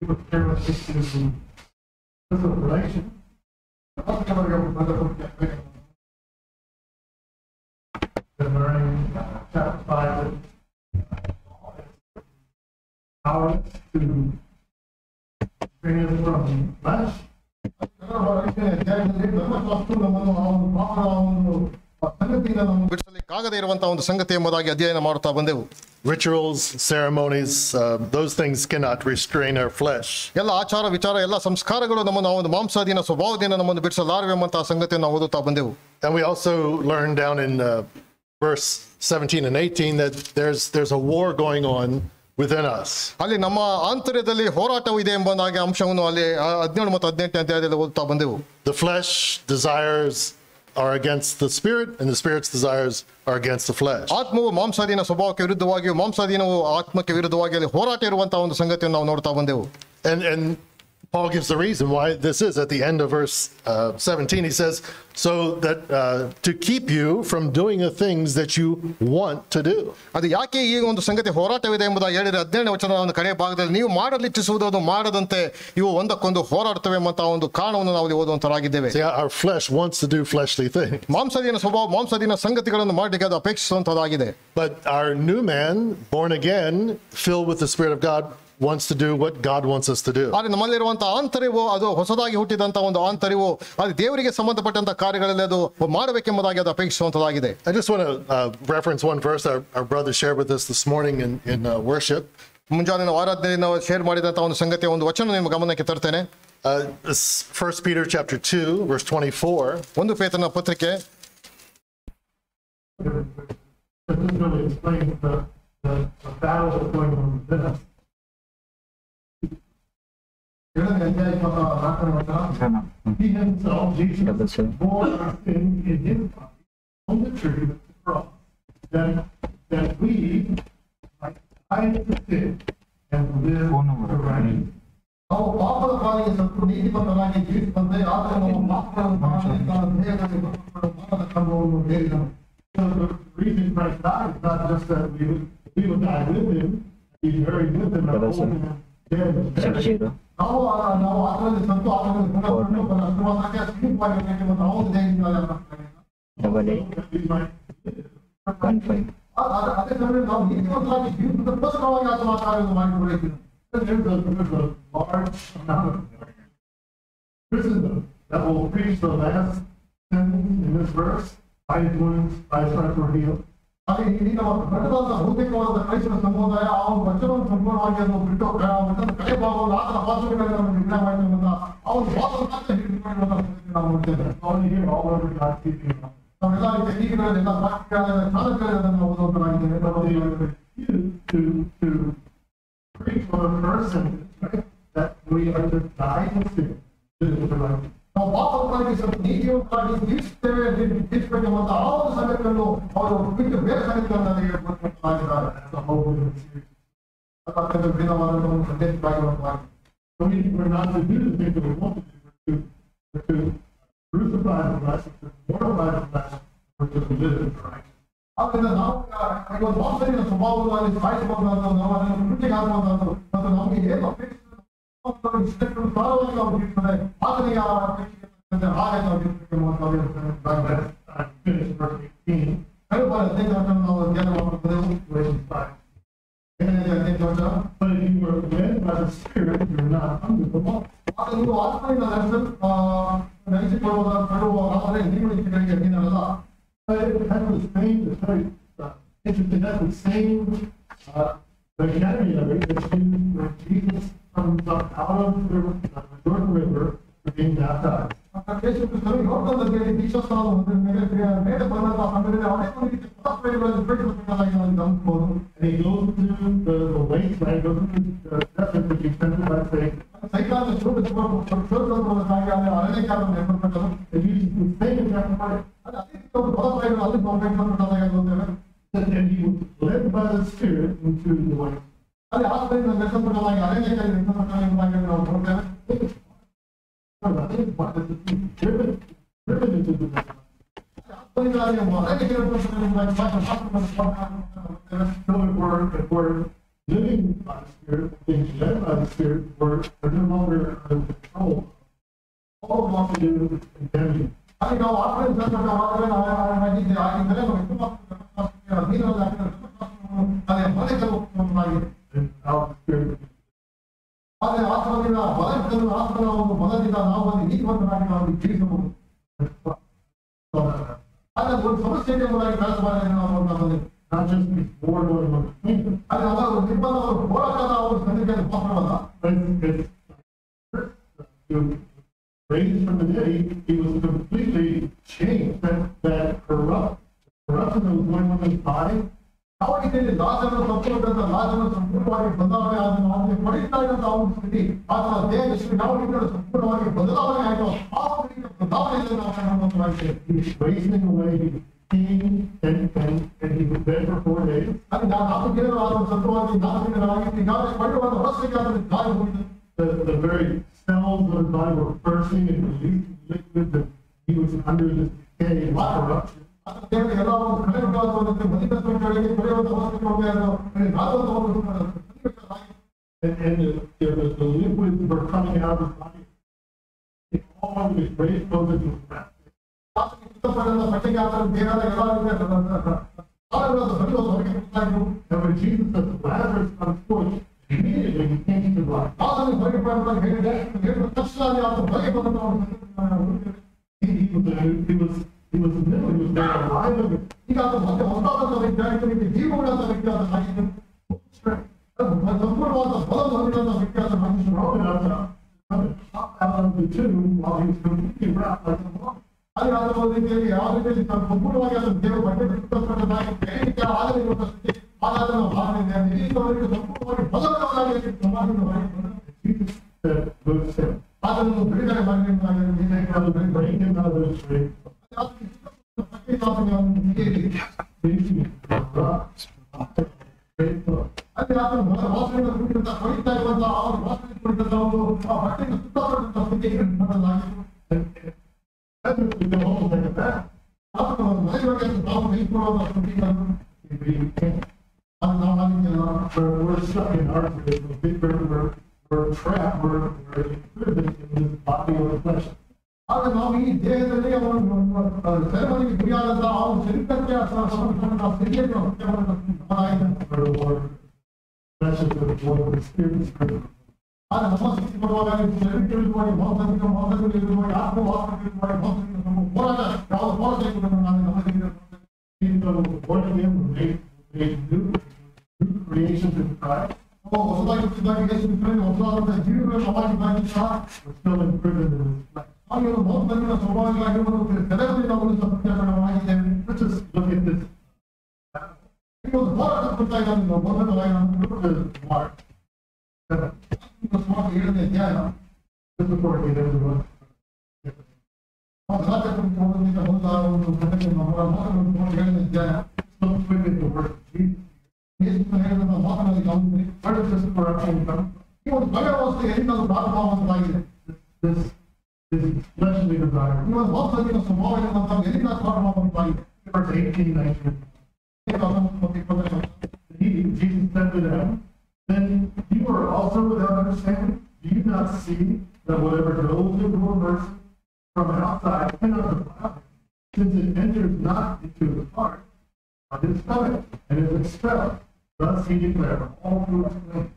he was careless to physical relation. Learning chapter 5 power to bring us from flesh. ಬಿಡಿಸಲಿಕ್ಕಾಗದೇ ಇರುವಂತಹ ಒಂದು ಸಂಗತಿ ಎಂಬುದಾಗಿ ಅಧ್ಯಯನ ಮಾಡುತ್ತಾ ಬಂದೆವು. Rituals, ceremonies, those things cannot restrain our flesh. ಎಲ್ಲ ಆಚಾರ ವಿಚಾರ ಎಲ್ಲ ಸಂಸ್ಕಾರಗಳು ನಮ್ಮನ್ನು ಒಂದು ಮಾಂಸಾಧೀನ ಸ್ವಭಾವದಿಂದ ನಮ್ಮನ್ನು ಬಿಡಿಸಲಾರವೆ ಎಂಬಂತಹ ಸಂಗತಿಯನ್ನು ನಾವು ಓದುತ್ತಾ ಬಂದೆವು. And we also learned down in verse 17 and 18 that there's a war going on within us. ಅಲ್ಲಿ ನಮ್ಮ ಆಂತರ್ಯದಲ್ಲಿ ಹೋರಾಟವು ಇದೆ ಎಂಬುದಾಗಿ ಅಂಶವನ್ನು ಅಲ್ಲಿ 17 ಮತ್ತು 18 ಅಧ್ಯಾಯದಲ್ಲಿ ಓದುತ್ತಾ ಬಂದೆವು. The flesh desires are against the spirit, and the spirit's desires are against the flesh. ಆತ್ಮವು ಮಾಂಸಾಧೀನ ಸ್ವಭಾವಕ್ಕೆ ವಿರುದ್ಧವಾಗಿಯೂ ಮಾಂಸಾಧೀನವು ಆತ್ಮಕ್ಕೆ ವಿರುದ್ಧವಾಗಿ ಅಲ್ಲಿ ಹೋರಾಟ ಇರುವಂತಹ ಒಂದು ಸಂಗತಿಯನ್ನು ನಾವು ನೋಡ್ತಾ ಬಂದೆವು. And Paul gives the reason why this is at the end of verse 17. He says, so that to keep you from doing the things that you want to do. ಅದು ಯಾಕೆ ಈ ಒಂದು ಸಂಗತಿ ಹೋರಾಟವಿದೆ ಎಂಬುದಾಗಿ ಹೇಳಿದರೆ 17ನೇ ವಚನದ ಒಂದು ಕಡೆಯ ಭಾಗದಲ್ಲಿ ನೀವು ಮಾಡಲಿಚ್ಛಿಸುವುದು ಅದು ಮಾಡದಂತೆ ಇವು ಒಂದಕ್ಕೊಂದು ಹೋರಾಡ್ತವೆ ಎಂಬಂತಹ ಒಂದು ಕಾರಣವನ್ನು ನಾವು ಓದುವಂತರಾಗಿದ್ದೇವೆ. See, our flesh wants to do fleshly things. ಮಾಂಸಾಧೀನ ಸ್ವಭಾವ ಮಾಂಸಾಧೀನ ಸಂಗತಿಗಳನ್ನು ಮಾಡಲಿಕ್ಕೆ ಅದು ಅಪೇಕ್ಷಿಸುವಂತದಾಗಿದೆ. But our new man, born again, filled with the Spirit of God, wants to do what God wants us to do. ಆದರೆ ನಮ್ಮಲ್ಲಿರುವಂತಹ ಆಂತರ್ಯವು ಅದು ಹೊಸದಾಗಿ ಹುಟ್ಟಿದಂತಹ ಒಂದು ಆಂತರ್ಯವು ಅದು ದೇವರಿಗೆ ಸಂಬಂಧಪಟ್ಟಂತಹ ಕಾರ್ಯಗಳಲ್ಲಿ ಅದು ಮಾಡಬೇಕೆಂಬುದಾಗಿ ಅದು ಅಪೇಕ್ಷಿಸುವಂತದಾಗಿದೆ. I just want to reference one verse our brother shared with us this morning in worship. ಮುಂಜಾನೆ ಆರಾಧನೆಯಲ್ಲಿ ನಾವು ಶೇರ್ ಮಾಡಿದಂತಹ ಒಂದು ಸಂಗತಿಯ ಒಂದು ವಚನ ನಿಮ್ಮ ಗಮನಕ್ಕೆ ತರ್ತೇನೆ. 1 Peter chapter 2 verse 24. 1 ಪೇತ್ರನ ಪತ್ರಿಕೆ. He himself, Jesus, bore our sin in his body on the tree of the cross, that we might die to sin and live to righteousness. ನಾವು ಪಾಪದ ಪಾಲಿಗೆ ಸತ್ತು ನೀತಿವಂತರಾಗಿ ಜೀವಿಸುವಂತೆ ಆತನು ಪಾಪಗಳನ್ನು ಹೇಳಿದನು. So the reason Christ died is not just that we would die with him, he's buried with him, and hold him dead. ನಾವು ಆತನಲ್ಲಿ ಸತ್ತು ಆತನಲ್ಲಿ ಗುಣಗಳನ್ನು ಅನುವಾದಕ್ಕೆ ಸೀಮಿತವಾಗಿರಬೇಕು ಮತ್ತು ನಾವು ಅದೇ ಸಮಯ ನಾವು ನೀತಿವಂತರಾಗಿ ಜೀವಿಸೋದಕ್ಕೋಸ್ಕರವಾಗಿ ಆತನ ಕಾರ್ಯವನ್ನು ಮಾಡಿಕೊಡಬೇಕು. There's a large amount of Christendom that will preach the last sentence in this verse, by his wounds, by his stripes we're healed. ಹಾಗೆ ಇಲ್ಲಿ ನಮ್ಮ ದೊಡ್ಡದಾದ ಭೌತಿಕವಾದ ಕ್ರೈಸ್ತರ ಸಮುದಾಯ ಆ ಒಂದು ವಚನವನ್ನು ಸಂಪೂರ್ಣವಾಗಿ ಅದನ್ನು ಬಿಟ್ಟು ವಚನದ ಕಡೆ ಭಾಗವನ್ನು ಆತನ ಪಾತ್ರಗಳಲ್ಲಿ ನಾವು ನಿರ್ಣಯ ಮಾಡಿರುವಂತ ಆ ಒಂದು ಭಾಗವನ್ನು ಮಾತ್ರ ಹಿಡಿದುಕೊಂಡಿರುವಂತ ನಾವು ನೋಡ್ತೇವೆ. ನಾವೆಲ್ಲ ರೀತಿಯ ಟೀಕೆಗಳಲ್ಲಿ ಎಲ್ಲ ಸಾಕ್ಷಿಗಳಲ್ಲಿ ಚಾಲಕಗಳಲ್ಲಿ ಅದನ್ನು ಓದುವಂತರಾಗಿದ್ದೇವೆ. Preach for the person, right? That we are to die in sin. ನಾವು ಪಾಪಕ್ಕಾಗಿ ಸ್ವಲ್ಪ ನೀತಿಯುಕ್ತವಾಗಿ ಜೀವಿಸುತ್ತೇವೆ ಜೀವಿಸಬೇಕೆಂಬಂತ ಆ ಒಂದು ಸಂಗತಿಯನ್ನು ಅವರು ಬಿಟ್ಟು ಬೇರೆ ಸಂಗತಿಗಳನ್ನು ಹೇಳ್ಕೊಟ್ಟಿದ್ದಾರೆ. ಅತ್ಯಂತ ಭಿನ್ನವಾದಂತಹ ಒಂದು ಸಂದೇಶವಾಗಿರುವಂತವಾಗಿ. So we're not to do the things that we want to do, but to crucify the flesh, to mortify the flesh, or to live in Christ. ಆದ್ದರಿಂದ ನಾವು ಒಂದು ಮಾಂಸರಿನ ಸ್ವಭಾವವಾಗಿ ಸಾಯಿಸುವಂತಹದ್ದು ನಾವು ಅದನ್ನು ಕೃತಿಗೆ ಹಾಕುವಂತಹದ್ದು ಮತ್ತು ನಮಗೆ ಏನು ಅಪೇಕ್ಷೆ ಸಾರವಾಗಿ ನಾವು ಜೀವಿಸ್ತದೆ ಆತನಿಗೆ ಆ ಅಪೇಕ್ಷೆ ಹಾಗೆ ನಾವು ಜೀವಿಸಬೇಕೆಂಬುವಂತಹ ನಾವು ಧ್ಯಾನ ಮಾಡುತ್ತೇವೆ. ನೀವು ಆತ್ಮನಿಂದ ನಡೆಸಿಕೊಳ್ಳುವಾಗ ನೀವು ಅಧೀನಲ್ಲ. It has the same, it's very interesting, that's the same vocabulary that when Jesus comes up out of the Jordan River for being baptized. And he goes through the wasteland, goes through the desert to be tempted by Satan. It uses the same exact word. And he was led by the Spirit into the way. Driven into the way. So if we're living by the Spirit, being led by the Spirit, were no longer under control. All of what to do is condemn you. I know I was just I did and out the Spirit. ಆದರೆ ಆತ್ಮದಿಂದ ಬಲವನ್ನು ಆತ್ಮನ ಒಂದು ಬಲದಿಂದ ನಾವು ಒಂದು ನೀತಿವಂತರಾಗಿ ನಾವು ಜೀವಿಸಬಹುದು. ಆದರೆ ಒಂದು ಸಮಸ್ಯೆಗೆ ಒಳಗೆ ಕೆಲಸ ಮಾಡಿದ್ರೆ ನಾವು ನಮ್ಮಲ್ಲಿ not just be bored or ಆದರೆ ಅವರ ನಿರ್ಬಂಧ ಅವರು ಹೋರಾಟದ ಅವರು ಸಂಧಿಗೆ ಪಾತ್ರವಲ್ಲ. Raised from the dead, he was completely changed. That corruption that was going on in his body. ಅವರಿಗೆ ಲಾಜರನ್ನು ಸಂಪೂರ್ಣವಾದ ಲಾಜರನ್ನು ಸಂಪೂರ್ಣವಾಗಿ ಬದಲಾವಣೆ ಆದ ಅವನಿಗೆ ಪಡಿತಾ ಇದ್ದಂತ ಅವನ ಸ್ಥಿತಿ ಆತನ ದೇಹದಷ್ಟು ನಾವು ಸಂಪೂರ್ಣವಾಗಿ ಬದಲಾವಣೆ ಆಯಿತು. ಆ ರೀತಿಯ ಬದಲಾವಣೆಯನ್ನು ನಾವು ಕಾಣಬಹುದಾಗಿದೆ. Wasting away, eating and he was dead for 4 days. ಅದು 4 ದಿನಗಳಾದ ಸಂತವಾಗಿ 4 ದಿನಗಳಾಗಿ ಈಗಾಗಲೇ ಪಡೆಯುವ ಹೊರಸಿಗೆ ಅದನ್ನು ಗಾಯ ಹೋಗಿದೆ. The very cells of his body were bursting and releasing liquid that he was under this decay and corruption. And the liquids were coming out of his body. It all was great focus was resting. And when Jesus said, Lazarus comes forth, immediately he changed his life. He was new, he was very alive again. He got the out of the tomb while he was completely wrapped like a monk. We're stuck in our we're trapped, we're imprisoned in this body of flesh. ಆದರೆ ನಾವು ಈ ದೇಹದಲ್ಲಿ ಸೆರೆಮನಿಗೆ ಗುರಿಯಾದಂತಹ ಅವನ ಚರಿತ್ರಕ್ಕೆ ಆದರೆ ನಮ್ಮ ಸ್ಥಿತಿ ಬರುವಾಗ ಚರಿತ್ರೆ ಮೋಸವಾಗಿ ಆತ್ಮವಾಸವಾಗಿ ಹೋರಾಟ ಯಾವ ಹೋರಾಟ creations in Christ. ಹೊಸದಾಗಿ ಹೊಸದಾದಂತಹ ಜೀವಿಗಳನ್ನು ಸಮಾಜವಾಗಿ ಸಹ still imprisoned in this flesh. Let's just look at this. Mark 7. Just before we get into it. Let's look at the word of Jesus. Where does this corruption come? This fleshly desire. Verse 18, 19. Jesus said to them, then you are also without understanding? Do you not see that whatever goes into a person from outside cannot defile him, since it enters not into his heart, but his stomach, and is expelled? Thus he declared all through his name.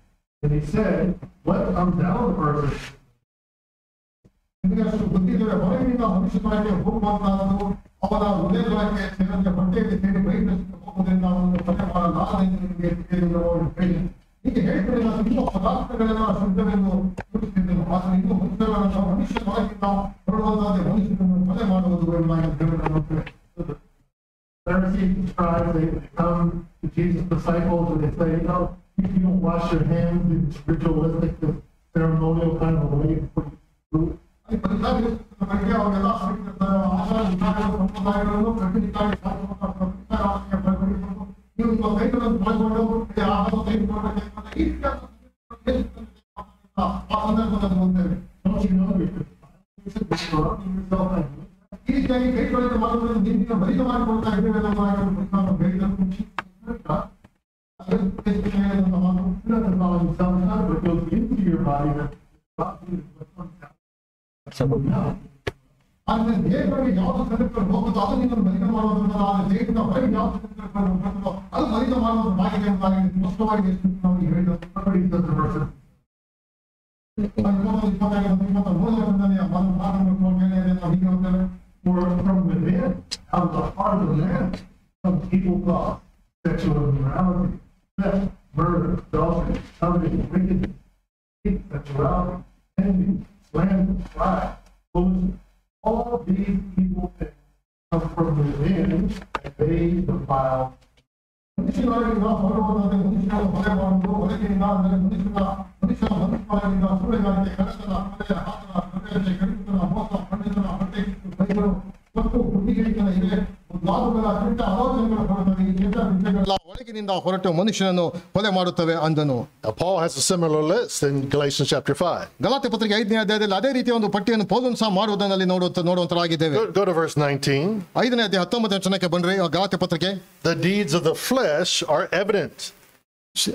And he said, what comes out of the person? ಹೊರಗಿನಿಂದ ಮನುಷ್ಯನಾಗಿ ಹೋಗುವಂತಹದ್ದು ಅವನ ಹೃದಯದೊಳಗೆ ಸೇರಿದ ಹೊಟ್ಟೆಯಲ್ಲಿ ಸೇರಿ ಬೈದಷ್ಟು ಹೋಗುವುದರಿಂದ ಅವನು ಹೀಗೆ ಹೇಳ್ತಾರೆ ನಾನು ಇನ್ನೂ ಪದಾರ್ಥಗಳೆಲ್ಲ ಶುದ್ಧವೆಂದು ತೋರಿಸುತ್ತಿದ್ದೆನು ಆದರೆ ಇನ್ನೂ ಮನುಷ್ಯರನ್ನು ಮನುಷ್ಯನೊಳಗಿಂದ ಹೊರಡುವಂತಹ ಮನುಷ್ಯನನ್ನು ಕೊಲೆ ಮಾಡುವುದು ಎಂಬುದಾಗಿ ದೇವರನ್ನು ನೋಡ್ತೇವೆ. Pharisees and scribes, they come to Jesus' disciples and they say, you know, if you don't wash your hands in ritualistic, ceremonial kind of a way before you food. body that ಆದರೆ ದೇವರಿಗೆ ಯಾವುದು ಸಂಗತಿಗಳು ಹೋಗುತ್ತೋ ಅದು ನಿಮ್ಮನ್ನು ಮಲಿನ ಮಾಡುವುದಲ್ಲ, ದೇವರಿಂದ ಹೊರಗೆ ಯಾವುದು ಸಂಗತಿಗಳು ಹೋಗುತ್ತೋ ಅದು ಮಲಿನ ಮಾಡುವುದಾಗಿದೆ ಎಂಬುದಾಗಿ ಸ್ಪಷ್ಟವಾಗಿ ನಮಗೆ ಹೇಳಿದ from within, out of the heart of the man, comes evil thoughts, sexual immorality, theft, murder, adultery, coveting, wickedness, sensuality, envy, slander, pride, foolishness. All these evil things come from within, and they defile. ಮನುಷ್ಯನಾಗಿರುವ ಹೊರಬಂದಂತೆ ಮನುಷ್ಯನ ಹೊರೆ ಮಾಡುವುದು, ಹೊರಗಿನಿಂದ ಅಂದರೆ ಮನುಷ್ಯನ ಮನುಷ್ಯನಾಗಿದ್ದ ಸುಳ್ಳುಗಾರಿಕೆ, ಕಳ್ಳತನ, ಕೊಲೆ, ಹಾತನ, ದುರ್ವ್ಯಸನ, ಕೆಡುಕುತನ, ಮೋಸ, ಖಂಡಿತನ, ಹೊಟ್ಟೆ ಬೈಗಳು ಮತ್ತು ಹುಡುಗಿಗಳಿಕೆಲ್ಲ ಇವೆ. ಲಾಭಗಳ ಕೆಟ್ಟ ಆಲೋಚನೆಗಳು ಬರುತ್ತವೆ. ಈ ಕೆಟ್ಟ ವಿಷಯಗಳೆಲ್ಲ ಒಳಗಿನಿಂದ ಹೊರಟು ಮನುಷ್ಯನನ್ನು ಕೊಲೆ ಮಾಡುತ್ತವೆ ಅಂದನು. Paul has a similar list in Galatians chapter 5. Galatia ಪತ್ರಿಕೆ 5ನೇ ಅಧ್ಯಾಯದಲ್ಲಿ ಅದೇ ರೀತಿಯ ಒಂದು ಪಟ್ಟಿಯನ್ನು ಪೌಲನು ಸಹ ಮಾಡುವುದನ್ನು ನೋಡುವಂತರಾಗಿದ್ದೇವೆ. Go to verse 19. 5ನೇ ಅಧ್ಯಾಯ 19ನೇ ವಚನಕ್ಕೆ ಬಂದ್ರೆ ಗಲಾತ್ಯ ಪತ್ರಿಕೆ. The deeds of the flesh are evident.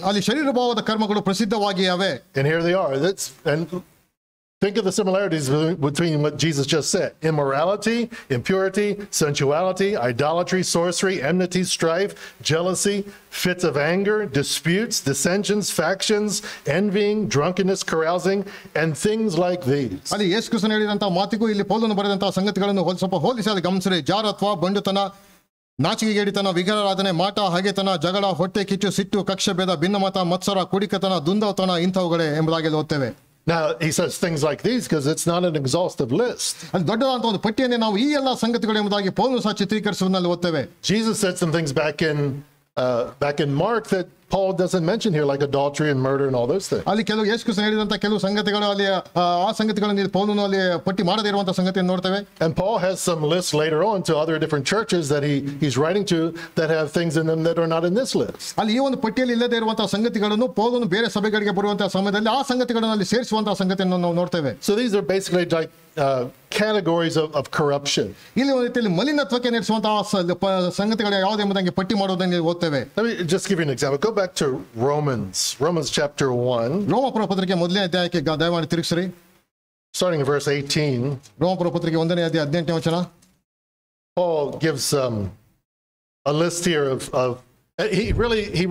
ಅಲ್ಲಿ ಶರೀರ ಭಾವದ ಕರ್ಮಗಳು ಪ್ರಸಿದ್ಧವಾಗಿವೆ. And here they are. And think of the similarities between what Jesus just said. Immorality, impurity, sensuality, idolatry, sorcery, enmity, strife, jealousy, fits of anger, disputes, dissensions, factions, envying, drunkenness, carousing, and things like these. ಅಲ್ಲಿ ಯೇಸು ಕ್ರಿಸ್ತನು ಹೇಳಿದಂತಹ ಮಾತಿಗೂ ಇಲ್ಲಿ ಪೌಲನು ಬರೆದಂತಹ ಸಂಗತಿಗಳನ್ನು ಸ್ವಲ್ಪ ಹೋಲಿಸಿ ಅಲ್ಲಿ ಗಮನಿಸಿರಿ. ಜಾರತ್ವ, ಬಂಡುತನ, ನಾಚಿಕೆಗೇಡಿತನ, ವಿಗ್ರಹಾರಾಧನೆ, ಮಾಟ, ಹಗೆತನ, ಜಗಳ, ಹೊಟ್ಟೆ ಕಿಚ್ಚು, ಸಿಟ್ಟು, ಕಕ್ಷಭೇದ, ಭಿನ್ನಮತ, ಮತ್ಸರ, ಕುಡಿಕತನ, ದುಂದವತನ ಇಂಥವುಗಳೇ ಎಂಬುದಾಗಿ ಓದ್ತೇವೆ. Now, he says things like these because it's not an exhaustive list. ಅಲ್ಲಿ ದೊಡ್ಡದಾದಂತ ಒಂದು ಪಟ್ಟಿಯನ್ನೇ ನಾವು ಈ ಎಲ್ಲ ಸಂಗತಿಗಳು ಎಂಬುದಾಗಿ ಪೌಲನು ಸಹ ಚಿತ್ರೀಕರಿಸುವುದನ್ನು ಓದ್ತೇವೆ. Jesus said some things back in Mark that Paul doesn't mention here, like adultery and murder and all those things. ಅಲ್ಲಿ ಕೆಲವು ಯೇಸು ಕ್ರಿಸ್ತನು ಹೇಳಿದಂತ ಕೆಲವು ಸಂಗತಿಗಳು ಅಲ್ಲಿ ಆ ಸಂಗತಿಗಳನ್ನು ಪೌಲನು ಅಲ್ಲಿ ಪಟ್ಟಿ ಮಾಡದೇ ಇರುವಂತ ಸಂಗತಿಯನ್ನು ನೋಡ್ತೇವೆ. And Paul has some lists later on to other different churches that he's writing to that have things in them that are not in this list. ಅಲ್ಲಿ ಈ ಒಂದು ಪಟ್ಟಿಯಲ್ಲಿ ಇಲ್ಲದೆ ಇರುವಂತಹ ಸಂಗತಿಗಳನ್ನು ಪೌಲನು ಬೇರೆ ಸಭೆಗಳಿಗೆ ಬರುವಂತಹ ಸಮಯದಲ್ಲಿ ಆ ಸಂಗತಿಗಳನ್ನು ಅಲ್ಲಿ ಸೇರಿಸುವಂತಹ ಸಂಗತಿಯನ್ನು ನಾವು ನೋಡ್ತೇವೆ. So these are basically like categories of corruption. ಇಲ್ಲಿ ಒಂದು ರೀತಿಯಲ್ಲಿ ಮಲಿನತ್ವಕ್ಕೆ ನಡೆಸುವಂತಹ ಸಂಗತಿಗಳು ಯಾವುದೆಂಬುದಾಗಿ ಪಟ್ಟಿ ಮಾಡುವುದನ್ನು ಓದ್ತೇವೆ. Let me just give you an example. Go back to Romans chapter 1. ರೋಮಪುರ ಪತ್ರಿಕೆ 1ನೇ ಅಧ್ಯಾಯಕ್ಕೆ ದಯಮಾಡಿ ತಿರುಗಿಸಿರಿ. Starting in verse 18. ರೋಮಪುರ ಪತ್ರಿಕೆ 1ನೇ ಅಧ್ಯಾಯ 18ನೇ ವಚನ. Paul gives a list here of he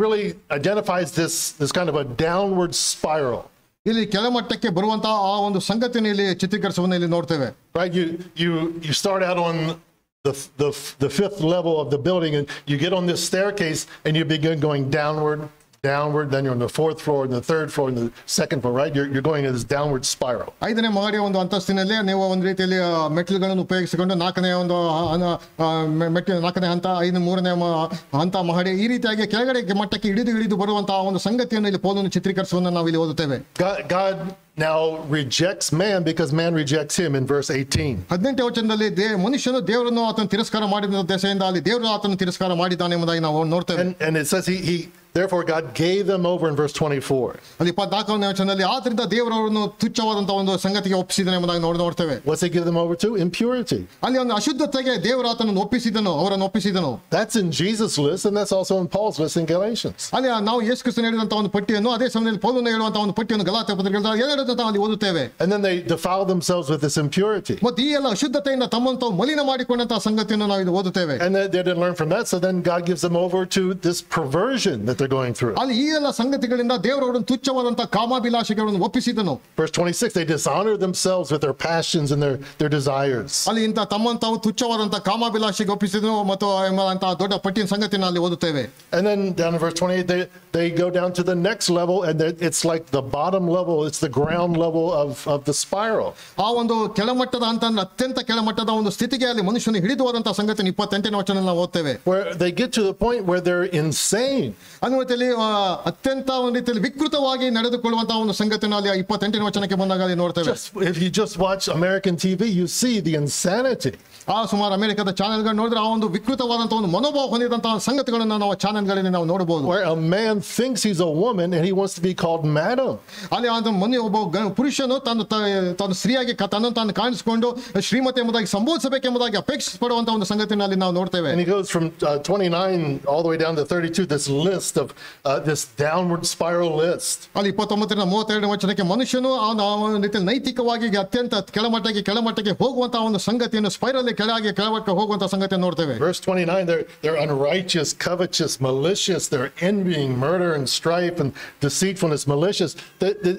really identifies this kind of a downward spiral. ಇಲ್ಲಿ ಕೆಳಮಟ್ಟಕ್ಕೆ ಬರುವಂತಹ ಆ ಒಂದು ಸಂಗತಿಯನ್ನು ಇಲ್ಲಿ ಚಿತ್ರೀಕರಿಸುವುದನ್ನು ಇಲ್ಲಿ ನೋಡ್ತೇವೆ. Right, you start out on the fifth level of the building and you get on this staircase and you begin going downward, then you're on the fourth floor and the third floor and the second floor, right? You're going in this downward spiral. 5ನೇ ಮಹಡಿಯ ಒಂದು ಅಂತಸ್ತಿನಲ್ಲಿ ನೀವು ಒಂದು ರೀತಿಯಲ್ಲಿ ಮೆಟ್ಟಿಲುಗಳನ್ನು ಉಪಯೋಗಿಸಿಕೊಂಡು 4ನೇ ಒಂದು ಮೆಟ್ಟಿಲು 4ನೇ ಹಂತ 3ನೇ ಹಂತ ಮಹಡಿ ಈ ರೀತಿಯಾಗಿ ಕೆಳಗಡೆ ಮಟ್ಟಕ್ಕೆ ಇಳಿದು ಬರುವಂತಹ ಒಂದು ಸಂಗತಿಯನ್ನು ಇಲ್ಲಿ ಪೌಲನು ಚಿತ್ರೀಕರಿಸುವುದನ್ನು ನಾವು ಇಲ್ಲಿ ಓದುತ್ತೇವೆ. God now rejects man because man rejects him in verse 18. 18ನೇ ವಚನದಲ್ಲಿ ಮನುಷ್ಯನು ದೇವರನ್ನು ಆತನು ತಿರಸ್ಕಾರ ಮಾಡಿದ ದೆಸೆಯಿಂದ ಅಲ್ಲಿ ದೇವರು ಆತನು ತಿರಸ್ಕಾರ ಮಾಡಿದ್ದಾನೆ ಎಂಬುದಾಗಿ ನಾವು ನೋಡ್ತೇವೆ. And it says he therefore God gave them over in verse 24. ಅಲ್ಲಿ 24ನೇ ವಚನದಲ್ಲಿ ಆದ್ರಿಂದ ದೇವರನ್ನು ತುಚ್ಛವಾದಂತಹ ಒಂದು ಸಂಗತಿಗೆ ಒಪ್ಪಿಸಿದನು ಎಂಬುದಾಗಿ ನೋಡ್ತೇವೆ. What's he give them over to? Impurity. ಅಲ್ಲಿ ಒಂದು ಅಶುದ್ಧತೆಗೆ ದೇವರು ಆತನನ್ನು ಅವರನ್ನು ಒಪ್ಪಿಸಿದನು. That's in Jesus' list and that's also in Paul's list in Galatians. ಅಲ್ಲಿ ನಾವು ಯೇಸು ಕ್ರಿಸ್ತನು ಹೇಳಿದಂತಹ ಒಂದು ಪಟ್ಟಿಯನ್ನು ಅದೇ ಸಮಯದಲ್ಲಿ ಪೌಲನು ಹೇಳುವಂತಹ ಒಂದು ಪಟ್ಟಿಯನ್ನು ಗಲಾತ್ಯ ಪತ್ರಿಕೆಯಲ್ಲಿ ಎರಡನ್ನು ಅಲ್ಲಿ ಓದುತ್ತೇವೆ. And then they defile themselves with this impurity. ಮತ್ತು ಈ ಎಲ್ಲ ಅಶುದ್ಧತೆಯಿಂದ ತಮ್ಮನ್ನು ತಾವು ಮಲಿನ ಮಾಡಿಕೊಂಡಂತಹ ಸಂಗತಿಯನ್ನು ನಾವು ಇಲ್ಲಿ ಓದುತ್ತೇವೆ. And they didn't learn from that, so then God gives them over to this perversion that they're going through. ಅಲ್ಲಿ ಈ ಎಲ್ಲ ಸಂಗತಿಗಳಿಂದ ದೇವರು ಅವರನ್ನು ತುಚ್ಛವಾದಂತಹ ಕಾಮಾಭಿಲಾಷೆಗಳನ್ನು ಒಪ್ಪಿಸಿದನು. Verse 26, they dishonor themselves with their passions and their desires. ಅಲ್ಲಿ ಇಂಥ ತಮ್ಮನ್ನು ತಾವು ತುಚ್ಛವಾದಂತಹ ಕಾಮಾಭಿಲಾಷೆಗೆ ಒಪ್ಪಿಸಿದನು ಮತ್ತು ಎಂಬಂತಹ ದೊಡ್ಡ ಪಟ್ಟಿನ ಸಂಗತಿಯನ್ನು ಅಲ್ಲಿ ಓದುತ್ತೇವೆ. And then down in verse 28, they go down to the next level and it's like the bottom level, it's the ground level of the spiral. ಆ ಒಂದು ಕೆಳಮಟ್ಟದ ಅಂತ ಅತ್ಯಂತ ಕೆಳಮಟ್ಟದ ಒಂದು ಸ್ಥಿತಿಗೆ ಅಲ್ಲಿ ಮನುಷ್ಯನು ಹಿಡಿದುವಾದಂತಹ ಸಂಗತಿಯನ್ನು 28ನೇ ವಚನದಲ್ಲಿ ನಾವು ಓದ್ತೇವೆ. Where they get to the point where they're insane. ಅನ್ನುವಲ್ಲಿ ಅತ್ಯಂತ ಒಂದು ರೀತಿಯಲ್ಲಿ ವಿಕೃತವಾಗಿ ನಡೆದುಕೊಳ್ಳುವಂತಹ ಒಂದು ಸಂಗತಿಯನ್ನು ಅಲ್ಲಿ 28ನೇ ವಚನಕ್ಕೆ ಬಂದಾಗ ಅಲ್ಲಿ ನೋಡ್ತೇವೆ. If you just watch American TV, you see the insanity. ಆ ಸುಮಾರು ಅಮೆರಿಕದ ಚಾನೆಲ್ಗಳು ನೋಡಿದ್ರೆ ಆ ಒಂದು ವಿಕೃತವಾದಂತಹ ಒಂದು ಮನೋಭಾವ ಹೊಂದಿದಂತಹ ಸಂಗತಿಗಳನ್ನು ನಾವು ಚಾನೆಲ್ಗಳಲ್ಲಿ ನಾವು ನೋಡಬಹುದು. Where a man thinks he's a woman and he wants to be called madam. ಅಲ್ಲಿ ಒಬ್ಬ ಪುರುಷನು ತಾನು ಸ್ತ್ರೀಯಾಗಿ ತನ್ನನ್ನು ತಾನು ಕಾಣಿಸಿಕೊಂಡು ಶ್ರೀಮತಿ ಎಂಬುದಾಗಿ ಸಂಬೋಧಿಸಬೇಕೆಂಬುದಾಗಿ ಅಪೇಕ್ಷಿಸಪಡುವಂತಹ ಒಂದು ಸಂಗತಿಯನ್ನು ಅಲ್ಲಿ ನಾವು ನೋಡ್ತೇವೆ. And he goes from 29 all the way down to 32, this list of this downward spiral list. ಅಲ್ಲಿ 29-32 ವಚನಕ್ಕೆ ಮನುಷ್ಯನು ಅವನ ರೀತಿಯಲ್ಲಿ ನೈತಿಕವಾಗಿ ಅತ್ಯಂತ ಕೆಳಮಟ್ಟಕ್ಕೆ ಹೋಗುವಂತಹ ಒಂದು ಸಂಗತಿಯನ್ನು ಸ್ಪೈರಲ್ಲಿ ಕೆಳಮಟ್ಟಕ್ಕೆ ಹೋಗುವಂತಹ ಸಂಗತಿಯನ್ನು ನೋಡ್ತೇವೆ. Verse 29, they're unrighteous, covetous, malicious, they're envying, murder and strife and deceitfulness, malicious.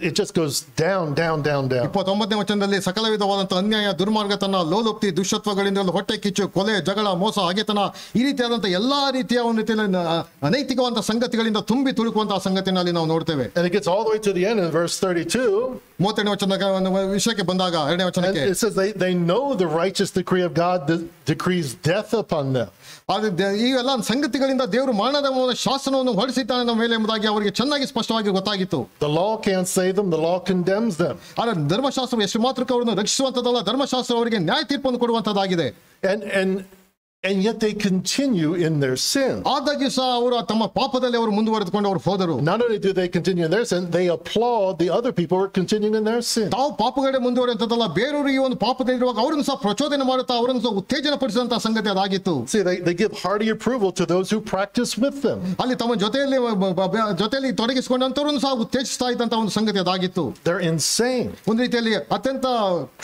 It just goes down. 29ನೇ ವಚನದಲ್ಲಿ ಸಕಲ ವಿಧವಾದಂತಹ ಅನ್ಯಾಯ, ದುರ್ಮಾರ್ಗತನ, ಲೋಲುಪ್ತಿ, ದುಷ್ಟತ್ವಗಳಿಂದ ಹೊಟ್ಟೆ ಕಿಚ್ಚು, ಕೊಲೆ, ಜಗಳ, ಮೋಸ, ಹಗೆತನ, ಈ ರೀತಿಯಾದಂತಹ ಎಲ್ಲಾ ರೀತಿಯ ಒಂದು ರೀತಿಯಲ್ಲಿ ಅನೈತಿಕವಾದಂತಹ ಸಂಗತಿಗಳಿಂದ ತುಂಬಿ ತುಳುಕುವಂತಹ ಸಂಗತಿನಲ್ಲಿ ನಾವು ನೋಡ್ತೇವೆ. And it gets all the way to the end in verse 32. 32ನೇ ವಚನದ ವಿಷಯಕ್ಕೆ ಬಂದಾಗ 2ನೇ ವಚನಕ್ಕೆ it says they know the righteous decree of God decrees death upon them. ಈ ಎಲ್ಲ ಸಂಗತಿಗಳಿಂದ ದೇವರು ಮರಣದ ಶಾಸನವನ್ನು ಹೊರಡಿಸಿದ್ದಾನೆ ನಮ್ಮ ಮೇಲೆ ಎಂಬುದಾಗಿ ಅವರಿಗೆ ಚೆನ್ನಾಗಿ ಸ್ಪಷ್ಟವಾಗಿ ಗೊತ್ತಾಗಿತ್ತು. The law can't save them, the law condemns them. ಆದರೆ ಧರ್ಮಶಾಸ್ತ್ರ ಎಷ್ಟು ಮಾತ್ರಕ್ಕೆ ಅವರನ್ನು ರಕ್ಷಿಸುವಂತದ್ದಲ್ಲ, ಧರ್ಮಶಾಸ್ತ್ರ ಅವರಿಗೆ ನ್ಯಾಯ ತೀರ್ಪನ್ನು ಕೊಡುವಂತದ್ದಾಗಿದೆ. And yet they continue in their sin. ಆದಾಗ್ಯೂ ಸಹ ಅವರು ತಮ್ಮ ಪಾಪದಲ್ಲಿ ಅವರು ಮುಂದುವರೆದುಕೊಂಡು ಅವರು ಹೋದರು. Not only do they continue in their sin, they applaud the other people who are continuing in their sin. ತಾವು ಪಾಪಗಳೇ ಮುಂದುವರೆಯುವಂತದ್ದಲ್ಲ, ಬೇರೆಯವರು ಈ ಒಂದು ಪಾಪದಲ್ಲಿರುವಾಗ ಅವರನ್ನು ಸಹ ಪ್ರಚೋದನೆ ಮಾಡುತ್ತಾ ಅವರನ್ನು ಸಹ ಉತ್ತೇಜನ ಪಡಿಸಿದಂತಹ ಸಂಗತಿ ಅದಾಗಿತ್ತು. See, they give hearty approval to those who practice with them. ಅಲ್ಲಿ ತಮ್ಮ ಜೊತೆಯಲ್ಲಿ ತೊಡಗಿಸಿಕೊಂಡಂತವರನ್ನು ಸಹ ಉತ್ತೇಜಿಸ್ತಾ ಇದ್ದಂತಹ ಒಂದು ಸಂಗತಿ ಅದಾಗಿತ್ತು. They're insane. ಒಂದು ರೀತಿಯಲ್ಲಿ ಅತ್ಯಂತ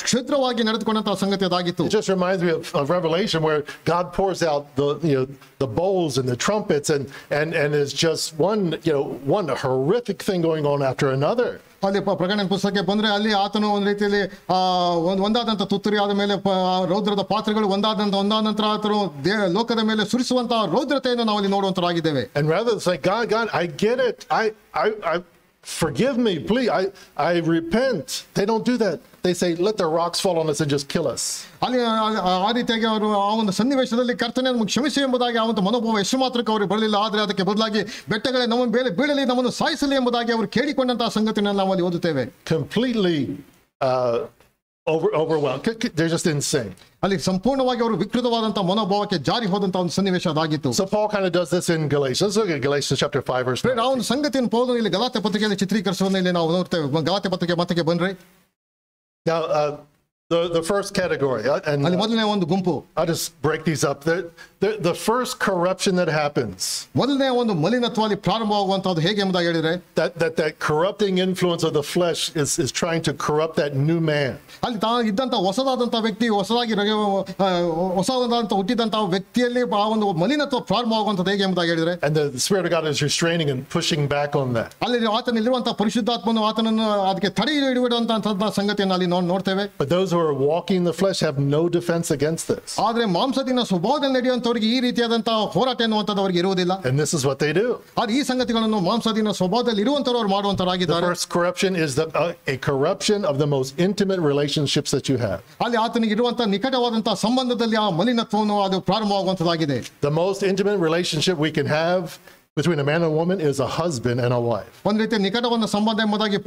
ಕ್ಷುದ್ರವಾಗಿ ನಡೆದುಕೊಂಡಂತಹ ಸಂಗತಿ ಅದಾಗಿತ್ತು. It just reminds me of Revelation, where God pours out the bowls and the trumpets and is just one horrific thing going on after another. ಅಲ್ಲಿ ಪ್ರಕಟಣೆ ಪುಸ್ತಕಕ್ಕೆ ಬಂದ್ರೆ ಅಲ್ಲಿ ಆತನು ಒಂದು ರೀತಿಯಲ್ಲಿ ಒಂದಾದಂತ ತುತ್ತೂರಿ ಆದ ಮೇಲೆ ರೌದ್ರದ ಪಾತ್ರೆಗಳು ಒಂದಾದ ನಂತರ ಆತನು ಲೋಕದ ಮೇಲೆ ಸುರಿಸುವಂತಹ ರೌದ್ರತೆಯನ್ನು ನಾವು ಅಲ್ಲಿ ನೋಡುವಂತರಾಗಿದ್ದೇವೆ. And rather than say, God, I get it, I forgive me, please, I repent. They don't do that. They say, let the rocks fall on us and just kill us. ಅಲ್ಲಿ ಆ ರೀತಿಯಾಗಿ ಅವರು ಆ ಒಂದು ಸನ್ನಿವೇಶದಲ್ಲಿ ಕರ್ತನೆ ನಮಗೆ ಕ್ಷಮಿಸಿ ಎಂಬುದಾಗಿ ಆ ಒಂದು ಮನೋಭಾವ ಎಷ್ಟು ಮಾತ್ರಕ್ಕೆ ಅವರು ಬರಲಿಲ್ಲ. ಆದರೆ ಅದಕ್ಕೆ ಬದಲಾಗಿ ಬೆಟ್ಟಗಳೇ ನಮ್ಮ ಮೇಲೆ ಬೀಳಲಿ, ನಮ್ಮನ್ನು ಸಾಯಿಸಲಿ ಎಂಬುದಾಗಿ ಅವರು ಕೇಳಿಕೊಂಡಂತಹ ಸಂಗತಿಯನ್ನು ನಾವು ಅಲ್ಲಿ ಓದುತ್ತೇವೆ. Completely overwhelmed. They're just insane. ಅಲ್ಲಿ ಸಂಪೂರ್ಣವಾಗಿ ಅವರು ವಿಕೃತವಾದಂತಹ ಮನೋಭಾವಕ್ಕೆ ಜಾರಿ ಹೋದಂತಹ ಒಂದು ಸನ್ನಿವೇಶ ಅದಾಗಿತ್ತು. So Paul kind of does this in Galatians. Let's look at Galatians chapter 5 verse 19. ಆ ಒಂದು ಸಂಗತಿಯನ್ನು ಪೌಲನು ಇಲ್ಲಿ ಗಲಾತ್ಯ ಪತ್ರಿಕೆಯಲ್ಲಿ ಚಿತ್ರೀಕರಿಸುವುದನ್ನು ಇಲ್ಲಿ ನಾವು ನೋಡ್ತೇವೆ. ಗಲಾತ್ಯ ಪತ್ರಿಕೆ ಮತ್ತಕ್ಕೆ ಬಂದ್ರೆ now the first category, and ಅಲ್ಲಿ ಮೊದಲನೇ ಒಂದು ಗುಂಪು, I'll just break these up. The first corruption that happens, ಮೊದಲನೇ ಒಂದು ಮಲಿನತ್ವದಲ್ಲಿ ಪ್ರಾರಂಭವಾಗುವಂತದ್ದು ಹೇಗೆ ಎಂಬುದಾಗಿ ಹೇಳಿದ್ರೆ that corrupting influence of the flesh is trying to corrupt that new man. ಅಲ್ಲಿ ಇದ್ದಂತ ಹೊಸದಾದಂತಹ ವ್ಯಕ್ತಿ, ಹೊಸದಾದಂತ ಹುಟ್ಟಿದಂತಹ ವ್ಯಕ್ತಿಯಲ್ಲಿ ಆ ಒಂದು ಮಲಿನತ್ವ ಪ್ರಾರಂಭವಾಗುವಂತದ್ದು ಹೇಗೆ ಎಂಬುದಾಗಿ ಹೇಳಿದ್ರೆ and the Spirit of God is restraining and pushing back on that. ಅಲ್ಲಿ ಆತನಲ್ಲಿರುವಂತಹ ಪರಿಶುದ್ಧಾತ್ಮನು ಆತನನ್ನು ಅದಕ್ಕೆ ತಡೆ ಹಿಡಿಯುವಂತಹ ಸಂಗತಿಯನ್ನು ಅಲ್ಲಿ ನೋಡ್ತೇವೆ. But those who are walking in the flesh have no defense against this. ಆದ್ರೆ ಮಾಂಸದಿನ ಸ್ವಭಾವದಲ್ಲಿ ನಡೆಯುವಂತವರಿಗೆ ಈ ರೀತಿಯಾದಂತಹ ಹೋರಾಟ ಎನ್ನುವಂಥದ್ದು ಅವರಿಗೆ ಇರುವುದಿಲ್ಲ. And this is what they do. ಆದ್ರೆ ಈ ಸಂಗತಿಗಳನ್ನು ಮಾಂಸದಿನ ಸ್ವಭಾವದಲ್ಲಿ ಇರುವಂತವರು ಮಾಡುವಂತರಾಗಿದ್ದಾರೆ. The first corruption is a corruption of the most intimate relationships that you have. ಅಲ್ಲಿ ಆತನಿಗೆ ಇರುವಂತಹ ನಿಕಟವಾದಂತಹ ಸಂಬಂಧದಲ್ಲಿ ಆ ಮಲಿನತ್ವವನ್ನು ಅದು ಪ್ರಾರಂಭವಾಗುವಂತದ್ದಾಗಿದೆ. The most intimate relationship we can have between a man and a woman is a husband and a wife. ಒಂದು ರೀತಿಯ ನಿಕಟವಾದ ಸಂಬಂಧ ಎಂಬುದಾಗಿ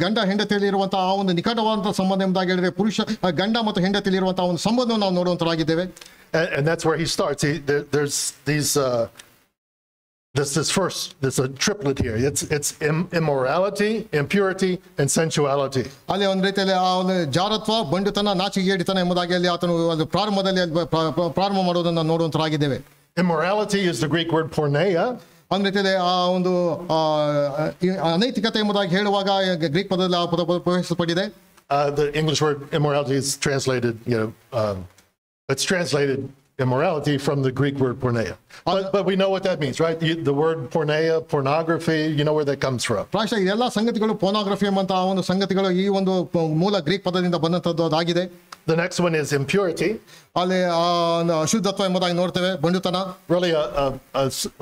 ಗಂಡ ಹೆಂಡತಿಯಲ್ಲಿ ಇರುವಂತಹ ಆ ಒಂದು ನಿಕಟವಾದಂತಹ ಸಂಬಂಧ ಎಂಬುದಾಗಿ ಹೇಳಿದ್ರೆ ಗಂಡ ಮತ್ತು ಹೆಂಡತಿಯಲ್ಲಿ ಇರುವಂತಹ ಒಂದು ಸಂಬಂಧವನ್ನು ನಾವು ನೋಡುವಂತರಾಗಿದ್ದೇವೆ. And that's where he starts. There's these there's a triplet here. It's immorality, impurity, and sensuality. ಅಲ್ಲಿ ಒಂದು ರೀತಿಯಲ್ಲಿ ಆ ಒಂದು ಜಾರತ್ವ, ಬಂಡುತನ, ನಾಚಿಕೆಗೇಡಿತನ ಎಂಬುದಾಗಿ ಅಲ್ಲಿ ಆತನು ಪ್ರಾರಂಭದಲ್ಲಿ ಪ್ರಾರಂಭ ಮಾಡೋದನ್ನು ನೋಡುವಂತರಾಗಿದ್ದೇವೆ. Immorality is the Greek word porneia. ಒಂದು ರೀತಿಯಲ್ಲಿ ಆ ಒಂದು ಅನೈತಿಕತೆ ಎಂಬುದಾಗಿ ಹೇಳುವಾಗ ಗ್ರೀಕ್ ಪದದಲ್ಲಿ ಆ ಪದ ಉಪಯೋಗಿಸಲ್ಪಟ್ಟಿದೆ. The English word immorality is translated, it's translated immorality from the Greek word porneia. But we know what that means, right? The word porneia, pornography, you know where that comes from. ಪ್ರಾಯಶಃ ಎಲ್ಲ ಸಂಗತಿಗಳು pornography ಎಂಬಂತಹ ಒಂದು ಸಂಗತಿಗಳು ಈ ಒಂದು ಮೂಲ Greek ಪದದಿಂದ ಬಂದಂತದ್ದು ಅದಾಗಿದೆ. The next one is impurity. ಅಲ್ಲಿ ಅಶುದ್ಧತ್ವ ಎಂಬುದಾಗಿ ನೋಡ್ತೇವೆ, ಬಂಡುತನ. Really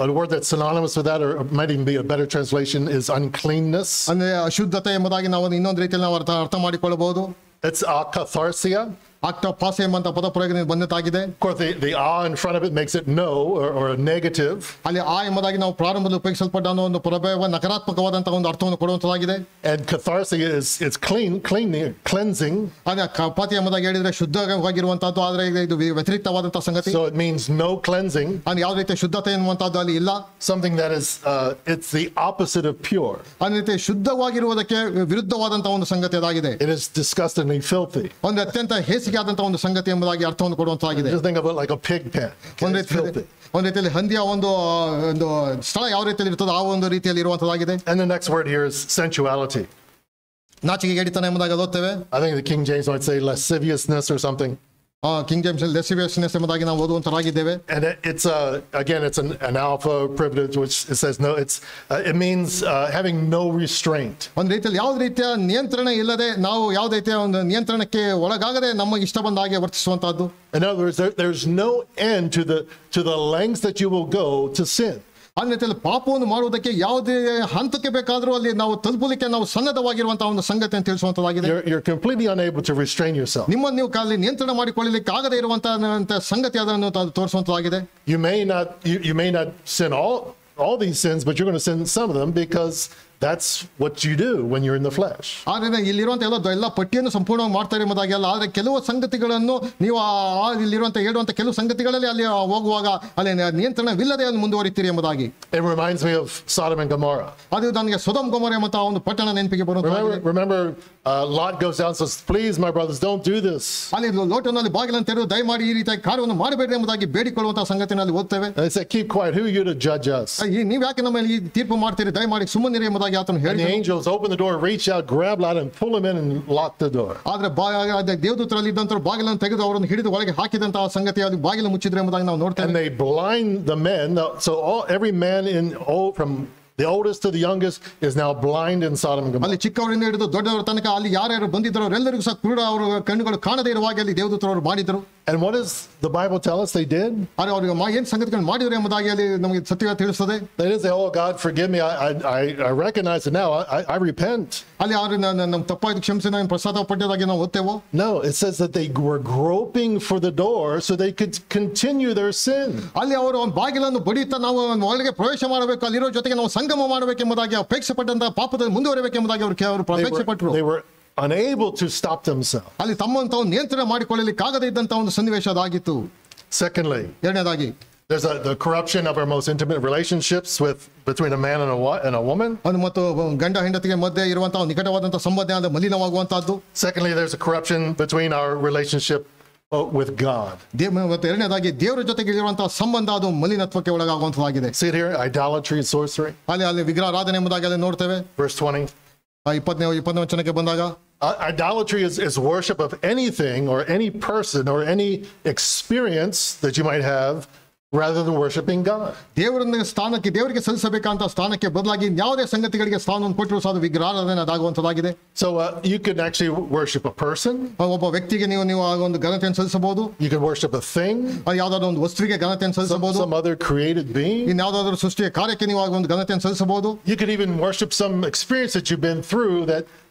a word that's synonymous with that, or might even be a better translation, is uncleanness. ಅಂದ್ರೆ ಅಶುದ್ಧತೆ ಎಂಬುದಾಗಿ ನಾವು ಇನ್ನೊಂದು ರೀತಿಯಲ್ಲಿ ನಾವು ಅರ್ಥ ಮಾಡಿಕೊಳ್ಳಬಹುದು. It's akatharsia. ಆಕ್ಟೋಪಾಸ್ ಎಂಬಂತ ಪದ ಪ್ರಯೋಗದಿಂದ ಬಂದಿದ್ದಾಗಿದೆ. Of course, the in front of it makes it no or a negative. ಅಲ್ಲಿ ಎಂಬುದಾಗಿ ನಾವು ಪ್ರಾರಂಭದಲ್ಲಿ ಉಪಯೋಗಿಸಲ್ಪಟ್ಟ ಒಂದು ಪ್ರಭಾವ ನಕಾರಾತ್ಮಕವಾದಂತಹ ಒಂದು ಅರ್ಥವನ್ನು ಕೊಡುವಂತದ್ದಾಗಿದೆ. And catharsia is cleansing. ಅದೇ ಕಪಾತಿ ಎಂಬುದಾಗಿ ಹೇಳಿದ್ರೆ ಶುದ್ಧವಾಗಿರುವಂತಹದ್ದು, ಆದ್ರೆ ಇದು ವ್ಯತಿರಿಕ್ತವಾದಂತಹ ಸಂಗತಿ. So it means no cleansing. ಅಂದ್ರೆ ಯಾವ ರೀತಿಯ ಶುದ್ಧತೆ ಎನ್ನುವಂತಹದ್ದು ಅಲ್ಲಿ ಇಲ್ಲ. Something that is it's the opposite of pure. ಅದೇ ರೀತಿ ಶುದ್ಧವಾಗಿರುವುದಕ್ಕೆ ವಿರುದ್ಧವಾದಂತಹ ಒಂದು ಸಂಗತಿ ಅದಾಗಿದೆ. It is disgustingly filthy. ಒಂದು ಅತ್ಯಂತ ಹೇಸಿಗೆ ಹಾಸಿಗೆ ಆದಂತಹ ಒಂದು ಸಂಗತಿ ಎಂಬುದಾಗಿ ಅರ್ಥವನ್ನು ಕೊಡುವಂತಾಗಿದೆ. Just think of it like a pig pen. Okay? It's filthy. ಒಂದು ರೀತಿಯಲ್ಲಿ ಹಂದಿಯ ಒಂದು ಸ್ಥಳ ಯಾವ ರೀತಿಯಲ್ಲಿ ಇರ್ತದೋ ಆ ಒಂದು ರೀತಿಯಲ್ಲಿ ಇರುವಂತದ್ದಾಗಿದೆ. And the next word here is sensuality. ನಾಚಿಕೆಗೆ ಎಡಿತನ ಎಂಬುದಾಗಿ ಓದ್ತೇವೆ. I think the King James might say lasciviousness or something. King James lasciviousness ಎಂಬುದಾಗಿ ನಾವು ಓದುವಂತರಾಗಿದ್ದೇವೆ. And it's again it's an alpha privilege, which it says no. It means having no restraint. ಒಂದು ರೀತಿಯಲ್ಲಿ ಯಾವುದೇ ರೀತಿಯ ನಿಯಂತ್ರಣ ಇಲ್ಲದೆ ನಾವು ಯಾವುದೇ ರೀತಿಯ ಒಂದು ನಿಯಂತ್ರಣಕ್ಕೆ ಒಳಗಾಗದೆ ನಮಗೆ ಇಷ್ಟ ಬಂದ ಹಾಗೆ ವರ್ತಿಸುವಂತಹದ್ದು. In other words, there's no end to the lengths that you will go to sin. ಆ ರೀತಿಯಲ್ಲಿ ಪಾಪವನ್ನು ಮಾಡುವುದಕ್ಕೆ ಯಾವುದೇ ಹಂತಕ್ಕೆ ಬೇಕಾದರೂ ಅಲ್ಲಿ ನಾವು ತಲುಪಲಿಕ್ಕೆ ನಾವು ಸನ್ನದ್ಧವಾಗಿರುವಂತಹ ಒಂದು ಸಂಗತಿಯನ್ನು ತಿಳಿಸುವಂತದ್ದಾಗಿದೆ. You're completely unable to restrain yourself. ನಿಮ್ಮನ್ನು ನೀವು ಕಾಲಿ ನಿಯಂತ್ರಣ ಮಾಡಿಕೊಳ್ಳಲಿಕ್ಕೆ ಆಗದೇ ಇರುವಂತಹ ಸಂಗತಿ ಅದನ್ನು ತೋರಿಸುವಂತದ್ದಾಗಿದೆ. You may not sin all these sins, but you're going to sin some of them because that's what you do when you're in the flesh. ಆದರೆ ಇಲ್ಲಿರುವಂತ ಎಲ್ಲ ಪಟ್ಟಿಯನ್ನು ಸಂಪೂರ್ಣವಾಗಿ ಮಾಡ್ತಾರೆ ಎಂಬುದಾಗಿ ಅಲ್ಲ, ಆದರೆ ಕೆಲವು ಸಂಗತಿಗಳನ್ನು ನೀವು ಇಲ್ಲಿರುವಂತ ಹೇಳುವಂತ ಕೆಲವು ಸಂಗತಿಗಳಲ್ಲಿ ಅಲ್ಲಿ ಹೋಗುವಾಗ ಅಲ್ಲಿ ನಿಯಂತ್ರಣವಿಲ್ಲದೆ ಅಲ್ಲಿ ಮುಂದುವರಿತೀರಿ ಎಂಬುದಾಗಿ. It reminds me of Sodom and Gomorrah. ಅದು ನನಗೆ ಸೊದೋಮ್ ಗೊಮೊರ ಎಂಬ ಒಂದು ಪಟ್ಟಣ ನೆನಪಿಗೆ ಬರುತ್ತದೆ. Remember Lot goes down and says, please my brothers, don't do this. ಅಲ್ಲಿ ಲೋಟನಲ್ಲಿ ಬಾಗಿಲನ್ನು ತೆರೆದು ದಯಮಾಡಿ ಈ ರೀತಿಯ ಕಾರ್ಯವನ್ನು ಮಾಡಬೇಡ್ರಿ ಎಂಬುದಾಗಿ ಬೇಡಿಕೊಳ್ಳುವಂತಹ ಸಂಗತಿನಲ್ಲಿ ಓದ್ತೇವೆ. And they say, keep quiet, who are you to judge us? ನೀವು ಯಾಕೆ ನಮ್ಮಲ್ಲಿ ಈ ತೀರ್ಪು ಮಾಡ್ತೀರಿ, ದಯಮಾಡಿ ಸುಮ್ಮನಿರಿ ಎಂಬುದಾಗಿ ಆತನು And the ಹೇಳಿದನು. angels open the door, reach out, grab Lot and pull him in and lock the door. ಆದ್ರೆ ದೇವದೂತರಲ್ಲಿ ಇದ್ದಂತರು ಬಾಗಿಲನ್ನು ತೆಗೆದು ಅವರನ್ನು ಹಿಡಿದು ಒಳಗೆ ಹಾಕಿದಂತಹ ಸಂಗತಿ ಅಲ್ಲಿ ಬಾಗಿಲು ಮುಚ್ಚಿದ್ರೆ ಎಂಬುದಾಗಿ ನಾವು ನೋಡ್ತೇವೆ. And they blind the men. So every man from the oldest to the youngest is now blind in Sodom and Gomorrah. ಅಲ್ಲಿ ಚಿಕ್ಕವರಿಂದ ಹಿಡಿದು ದೊಡ್ಡವರ ತನಕ ಅಲ್ಲಿ ಯಾರ್ಯಾರು ಬಂದಿದ್ರು ಅವರೆಲ್ಲರಿಗೂ ಸಹ ಕುರುಡ ಅವರ ಕಣ್ಣುಗಳು ಕಾಣದೇ ಇರುವಾಗ ಅಲ್ಲಿ ದೇವದೂತರು ಅವರು ಮಾಡಿದರು. And what does the Bible tell us they did? ಆದರೆ ಅವರಿಗೆ ಏನು ಸಂಗತಿಗಳನ್ನು ಮಾಡಿದ್ರು ಎಂಬುದಾಗಿ ಅಲ್ಲಿ ನಮಗೆ ಸತ್ಯ ತಿಳಿಸುತ್ತದೆ. They didn't say, oh God, forgive me, I recognize it now, I repent. ಅಲ್ಲಿ ಅವರು ನಮ್ಮ ತಪ್ಪಾಯ್ತು ಕ್ಷಮಿಸಿ ನಾನು ಪ್ರಸಾದ ಪಟ್ಟದಾಗಿ ನಾವು ಓದ್ತೇವೋ? No, it says that they were groping for the door so they could continue their sin. ಅಲ್ಲಿ ಅವರು ಬಾಗಿಲನ್ನು ಬಡಿಯುತ್ತಾ ನಾವು ಒಳಗೆ ಪ್ರವೇಶ ಮಾಡಬೇಕು, ಅಲ್ಲಿರೋ ಜೊತೆಗೆ ನಾವು ಸಂಗಮ ಮಾಡಬೇಕೆಂಬುದಾಗಿ ಅಪೇಕ್ಷೆ ಪಟ್ಟಂತಹ ಪಾಪದಲ್ಲಿ ಮುಂದುವರಬೇಕೆಂಬುದಾಗಿ ಅವರು ಅಪೇಕ್ಷೆ ಪಟ್ಟರು. They were unable to stop themselves. ಅಲ್ಲಿ ತಮ್ಮನ್ನು ತಾವು ನಿಯಂತ್ರಣ ಮಾಡಿಕೊಳ್ಳಲಿಕ್ಕೆ ಆಗದೇ ಇದ್ದಂತಹ ಒಂದು ಸನ್ನಿವೇಶ ಅದಾಗಿತ್ತು. Secondly, ಎರಡನೇದಾಗಿ there's the corruption of our most intimate relationships between a man and a woman. ಮತ್ತು ಗಂಡ ಹೆಂಡತಿಗೆ ಮಧ್ಯೆ ಇರುವಂತಹ ನಿಕಟವಾದಂತಹ ಸಂಬಂಧ ಮಲಿನವಾಗುವಂತಹದ್ದು. Secondly, there's a corruption between our relationship with God. ಮತ್ತು ಎರಡನೇದಾಗಿ ದೇವರ ಜೊತೆಗೆ ಇರುವಂತಹ ಸಂಬಂಧ ಅದು ಮಲಿನತ್ವಕ್ಕೆ ಒಳಗಾಗುವಂತದ್ದಾಗಿದೆ. See it here, idolatry, sorcery. ಅಲ್ಲಿ ವಿಗ್ರಹ ಆರಾಧನೆ ಎಂಬುದಾಗಿ ಅಲ್ಲಿ ನೋಡ್ತೇವೆ. Verse 20. 20ನೇ ವಚನಕ್ಕೆ ಬಂದಾಗ idolatry is worship of anything or any person or any experience that you might have rather than worshiping God. ದೇವರಿಗೆ ಸಲ್ಲಿಸಬೇಕಂತ ಸ್ಥಾನಕ್ಕೆ ಬದಲಾಗಿ ಯಾವುದೇ ಸಂಗತಿಗಳಿಗೆ ಸ್ಥಾನವನ್ನು ಕೊಟ್ಟರು ಸಹ ವಿಗ್ರಹಾರಾಧನೆ ಅದಾಗುವಂತದ್ದಾಗಿದೆ. So you can actually worship a person. ಒಬ್ಬ ವ್ಯಕ್ತಿಗೆ ನೀವು ಒಂದು ಘನತೆಯನ್ನು ಸಲ್ಲಿಸಬಹುದು. You can worship a thing. ಯಾವುದಾದ್ರೂ ಒಂದು ವಸ್ತುವಿಗೆ ಘನತೆಯನ್ನು ಸಲ್ಲಿಸಬಹುದು. Some other created being. ಇನ್ಯಾವುದಾದ್ರೂ ಸೃಷ್ಟಿಯ ಕಾರ್ಯಕ್ಕೆ ನೀವು ಒಂದು ಘನತೆಯನ್ನು ಸಲ್ಲಿಸಬಹುದು. You could even worship some experience that you've been through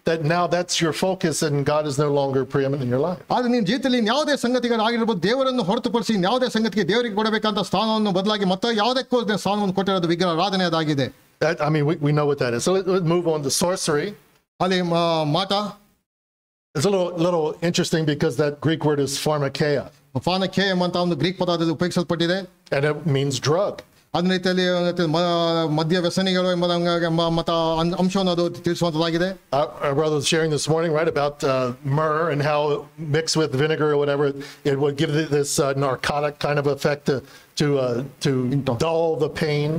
that now that's your focus and God is no longer preeminent in your life. ಆದ್ರೆ ನಿಮ್ಮ ಜೀವಿತದಲ್ಲಿ ಯಾವುದೇ ಸಂಗತಿಗಳಾಗಿರಬಹುದು, ದೇವರನ್ನು ಹೊರತುಪಡಿಸಿ ಯಾವುದೇ ಸಂಗತಿಗೆ ದೇವರಿಗೆ ಕೊಡಬೇಕಂತ ಸ್ಥಾನವನ್ನು ಬದಲಾಗಿ ಮತ್ತೆ ಯಾವುದಕ್ಕೂ ಸ್ಥಾನವನ್ನು ಕೊಟ್ಟಿರೋದು ವಿಗ್ರಹಾರಾಧನೆ ಅದಾಗಿದೆ. I mean, we know what that is. So let's move on to sorcery. ಅಲ್ಲಿ ಮಾಟ. It's a little interesting because that Greek word is pharmakeia. ಫಾನಕೇಯ ಅಂತ ಒಂದು ಗ್ರೀಕ್ ಪದದಲ್ಲಿ ಉಪಯೋಗಿಸಲ್ಪಟ್ಟಿದೆ. And it means drug. ಅದೇ ರೀತಿಯಲ್ಲಿ ಮದ್ಯ ವ್ಯಸನಿಗಳು ಎಂಬ ಮತ ಅಂಶವನ್ನು ಅದು ತಿಳಿಸುವಂತದ್ದಾಗಿದೆ. Our brother was sharing this morning, right, about myrrh and how mixed with vinegar or whatever, it would give this narcotic kind of effect to dull the pain.